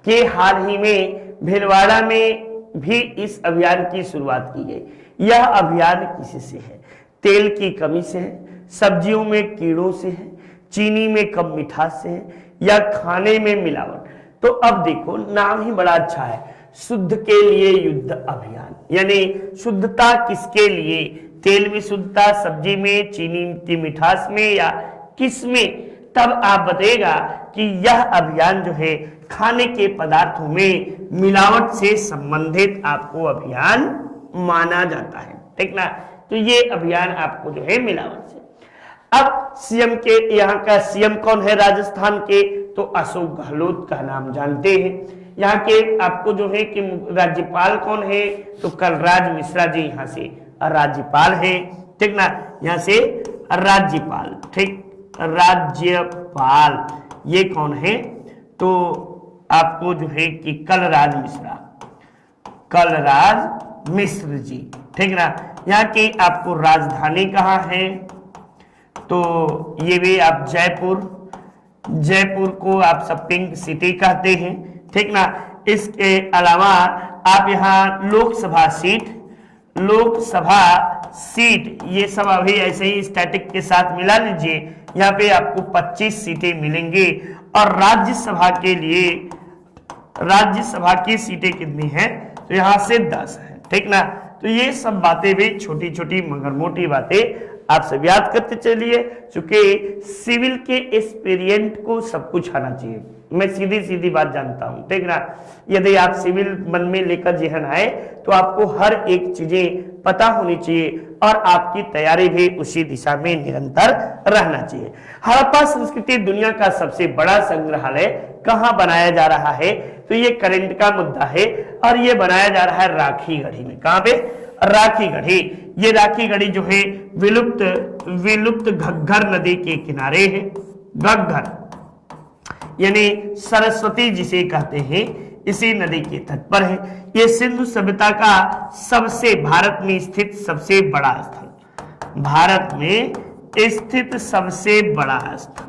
के हाल ही में भीलवाड़ा में भी इस अभियान की शुरुआत की गई। यह अभियान किसी से है? तेल की कमी से है, सब्जियों में कीड़ों से है, चीनी में कम मिठास से है, या खाने में मिलावट? तो अब देखो, नाम ही बड़ा अच्छा है, शुद्ध के लिए युद्ध अभियान, यानी शुद्धता किसके लिए? तेल में शुद्धता, सब्जी में, चीनी की मिठास में, या किस में, तब आप बताइएगा कि यह अभियान जो है खाने के पदार्थों में मिलावट से संबंधित आपको अभियान माना जाता है, ठीक ना। तो ये अभियान आपको जो है मिलावट से। अब सीएम के, यहाँ का सीएम कौन है राजस्थान के, तो अशोक गहलोत का नाम जानते हैं। यहाँ के आपको जो है कि राज्यपाल कौन है, तो कलराज मिश्रा जी यहाँ से राज्यपाल है, ठीक ना। यहाँ से राज्यपाल, ठीक, राज्यपाल ये कौन है, तो आपको जो है कि कलराज मिश्रा, कलराज मिश्र जी, ठीक ना। यहाँ की आपको राजधानी कहाँ है, तो ये भी आप जयपुर, जयपुर को आप सब पिंक सिटी कहते हैं, ठीक ना। इसके अलावा आप यहाँ लोकसभा सीट, लोकसभा सीट ये सब अभी ऐसे ही स्टैटिक के साथ मिला लीजिए, यहाँ पे आपको 25 सीटें मिलेंगी। और राज्यसभा के लिए, राज्यसभा की सीटें कितनी हैं, तो यहाँ से 10 है, ठीक ना। तो ये सब बातें भी छोटी छोटी मगर मोटी बातें आप सब याद करते चलिए, क्योंकि सिविल के एक्सपीरियंट को सब कुछ आना चाहिए। मैं सीधी सीधी बात जानता हूं, ठीक ना। यदि आप सिविल मन में लेकर जेहन आए तो आपको हर एक चीजें पता होनी चाहिए और आपकी तैयारी भी उसी दिशा में निरंतर रहना चाहिए। हड़प्पा संस्कृति दुनिया का सबसे बड़ा संग्रहालय कहाँ बनाया जा रहा है, तो ये करंट का मुद्दा है और ये बनाया जा रहा है राखीगढ़ी में। कहाँ पे, राखीगढ़ी। ये राखीगढ़ी जो है विलुप्त घग्गर नदी के किनारे है। घग्गर यानी सरस्वती जिसे कहते हैं, इसी नदी के तट पर है। ये सिंधु सभ्यता का सबसे, भारत में स्थित सबसे बड़ा स्थल, भारत में स्थित सबसे बड़ा स्थल,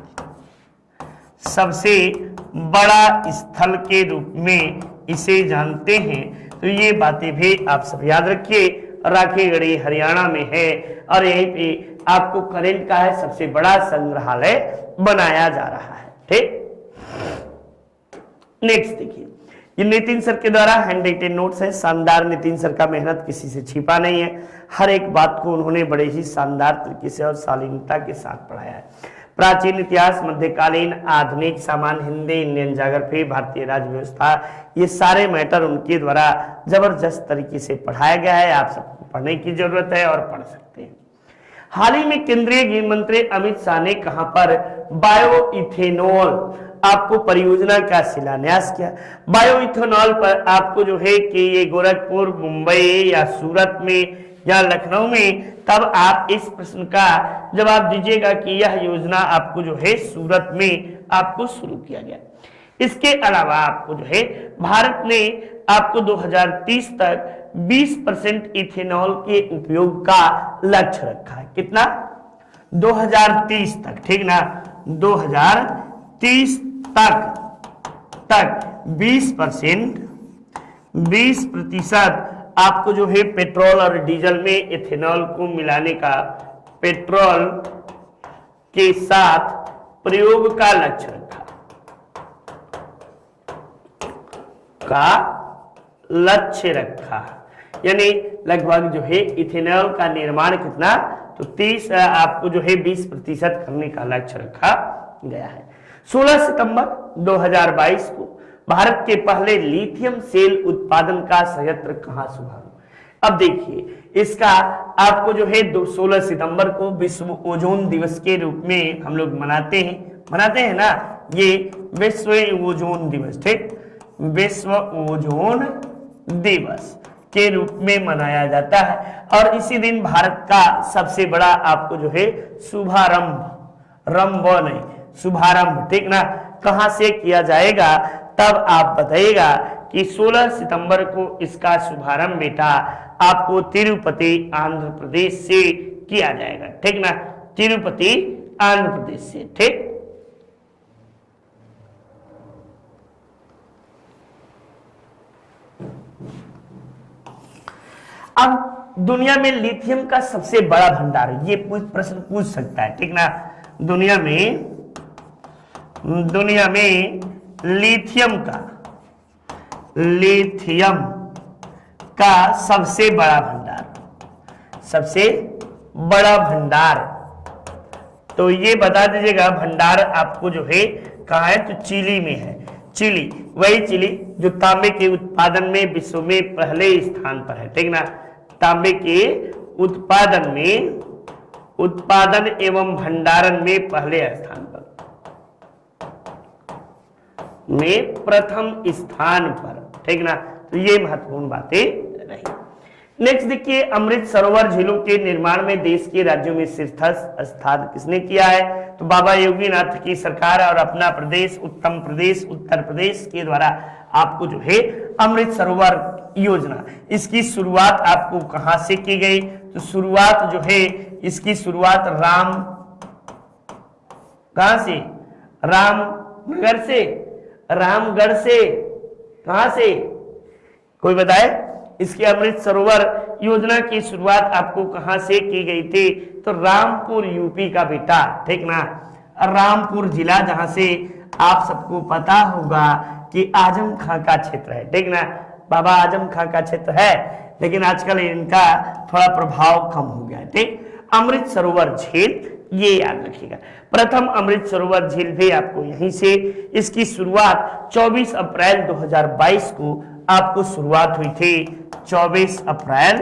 सबसे बड़ा स्थल के रूप में इसे जानते हैं। तो ये बातें भी आप सब याद रखिए। राखीगढ़ी हरियाणा में है और यहीं पे आपको करंट का है सबसे बड़ा संग्रहालय बनाया जा रहा है, ठीक। नेक्स्ट देखिए, ये नितिन सर के द्वारा हैंड राइटेड नोट्स है। शानदार, नितिन सर का मेहनत किसी से छिपा नहीं है। हर एक बात को उन्होंने बड़े ही शानदार तरीके से और शालीनता के साथ पढ़ाया है। प्राचीन इतिहास, मध्यकालीन, आधुनिक, सामान्य हिंदी, इंडियन ज्योग्राफी, भारतीय राज्य व्यवस्था, ये सारे मैटर उनके द्वारा जबरदस्त तरीके से पढ़ाया गया है। आप सबको पढ़ने की जरूरत है और पढ़ सकते हैं। हाल ही में केंद्रीय गृह मंत्री अमित शाह ने कहां पर बायो इथेनॉल आपको परियोजना का शिलान्यास किया। बायो इथेनॉल पर आपको जो है कि ये गोरखपुर, मुंबई या सूरत में या लखनऊ में, तब आप इस प्रश्न का जवाब दीजिएगा कि यह योजना आपको जो है सूरत में आपको शुरू किया गया। इसके अलावा आपको जो है भारत ने आपको 2030 तक 20% इथेनॉल के उपयोग का लक्ष्य रखा है। कितना, 2030 तक, ठीक ना। 2030 तक 20% आपको जो है पेट्रोल और डीजल में इथेनॉल को मिलाने का, पेट्रोल के साथ प्रयोग का लक्ष्य रखा, यानी लगभग जो है इथेनॉल का निर्माण कितना, तो 30 आपको जो है 20% करने का लक्ष्य रखा गया है। 16 सितंबर 2022 को भारत के पहले लिथियम सेल उत्पादन का संयंत्र कहां शुभारंभ। अब देखिए इसका आपको जो है 16 सितंबर को विश्व ओजोन दिवस के रूप में हम लोग मनाते हैं ना, ये विश्व ओजोन दिवस, ठीक, विश्व ओजोन दिवस के रूप में मनाया जाता है। और इसी दिन भारत का सबसे बड़ा आपको जो है शुभारंभ, ठीक ना, कहां से किया जाएगा, तब आप बताइएगा कि 16 सितंबर को इसका शुभारंभ बेटा आपको तिरुपति आंध्र प्रदेश से किया जाएगा, ठीक ना, तिरुपति आंध्र प्रदेश से, ठीक। अब दुनिया में लिथियम का सबसे बड़ा भंडार, ये प्रश्न पूछ सकता है, ठीक ना। दुनिया में लिथियम का सबसे बड़ा भंडार, सबसे बड़ा भंडार। तो ये बता दीजिएगा भंडार आपको जो है कहाँ है, तो चिली में है। चिली, वही चिली जो तांबे के उत्पादन में विश्व में पहले स्थान पर है, ठीक ना। तांबे के उत्पादन एवं भंडारण में पहले स्थान पर, में प्रथम स्थान पर, ठीक ना। तो ये महत्वपूर्ण बातें रही। नेक्स्ट देखिए, अमृत सरोवर झीलों के निर्माण में देश के राज्यों में शीर्षस्थ स्थान किसने किया है, तो बाबा योगीनाथ की सरकार और अपना प्रदेश उत्तम प्रदेश उत्तर प्रदेश के द्वारा आपको जो है अमृत सरोवर योजना, इसकी शुरुआत आपको कहां से की गई, तो शुरुआत जो है इसकी शुरुआत कहां से, रामनगर से, रामगढ़ से, कहां से, कोई बताए। इसकी अमृत सरोवर योजना की शुरुआत आपको कहां से की गई थी, तो रामपुर यूपी का बेटा, ठीक ना। रामपुर जिला जहां से आप सबको पता होगा कि आजम खां का क्षेत्र है, ठीक ना। बाबा आजम खां का क्षेत्र है, लेकिन आजकल इनका थोड़ा प्रभाव कम हो गया है, ठीक। अमृत सरोवर झील, ये याद रखिएगा। प्रथम अमृत सरोवर झील भी आपको यहीं से, इसकी शुरुआत 24 अप्रैल 2022 को आपको शुरुआत हुई थी, 24 अप्रैल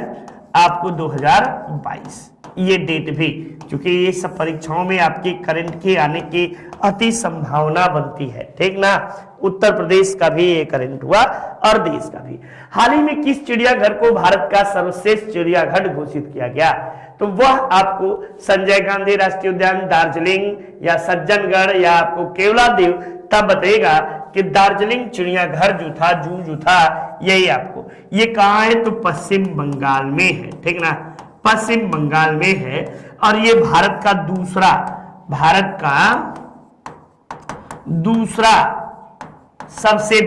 आपको 2022, ये डेट भी, क्योंकि ये सब परीक्षाओं में आपके करंट के आने की अति संभावना बनती है, ठीक ना। उत्तर प्रदेश का भी ये करंट हुआ और देश का भी। हाल ही में किस चिड़ियाघर को भारत का सर्वश्रेष्ठ चिड़ियाघर घोषित किया गया, तो वह आपको संजय गांधी राष्ट्रीय उद्यान, दार्जिलिंग या सज्जनगढ़ या आपको केवलादेव, तब बताएगा कि दार्जिलिंग चिड़ियाघर जो था, जू जो था, यही आपको, ये कहाँ है, तो पश्चिम बंगाल में है, ठीक ना। पश्चिम बंगाल में है और ये भारत का दूसरा सबसे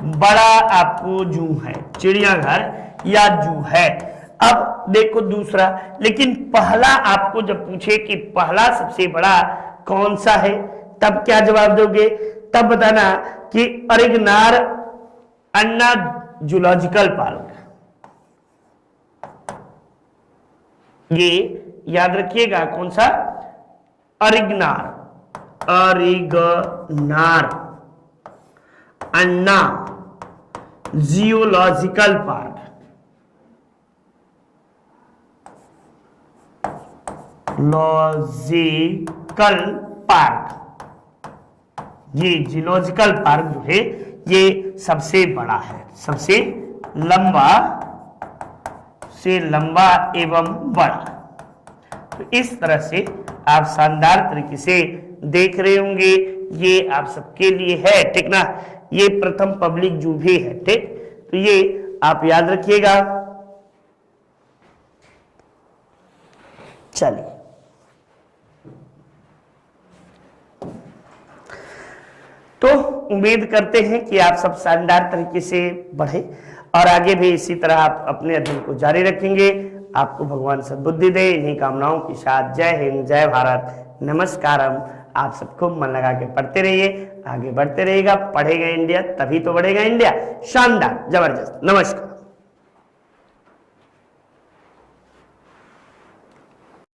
बड़ा आपको जू है, चिड़ियाघर या जू है। अब देखो दूसरा, लेकिन पहला आपको जब पूछे कि पहला सबसे बड़ा कौन सा है, तब क्या जवाब दोगे, तब बताना कि अरिगनार अन्ना जूलॉजिकल पार्क। ये याद रखिएगा कौन सा, अरिगनार अन्ना जियोलॉजिकल पार्क, लॉजिकल पार्क, ये जियोलॉजिकल पार्क जो है ये सबसे बड़ा है, सबसे लंबा एवं बड़ा। तो इस तरह से आप शानदार तरीके से देख रहे होंगे, ये आप सबके लिए है, ठीक ना। ये प्रथम पब्लिक जू भी है, ठीक। तो ये आप याद रखिएगा। चलिए, तो उम्मीद करते हैं कि आप सब शानदार तरीके से बढ़े और आगे भी इसी तरह आप अपने अध्ययन को जारी रखेंगे। आपको भगवान सद्बुद्धि दे, इन्हीं कामनाओं के साथ जय हिंद, जय भारत, नमस्कारम। आप सबको मन लगा के पढ़ते रहिए, आगे बढ़ते रहिएगा। पढ़ेगा इंडिया तभी तो बढ़ेगा इंडिया। शानदार, जबरदस्त, नमस्कार।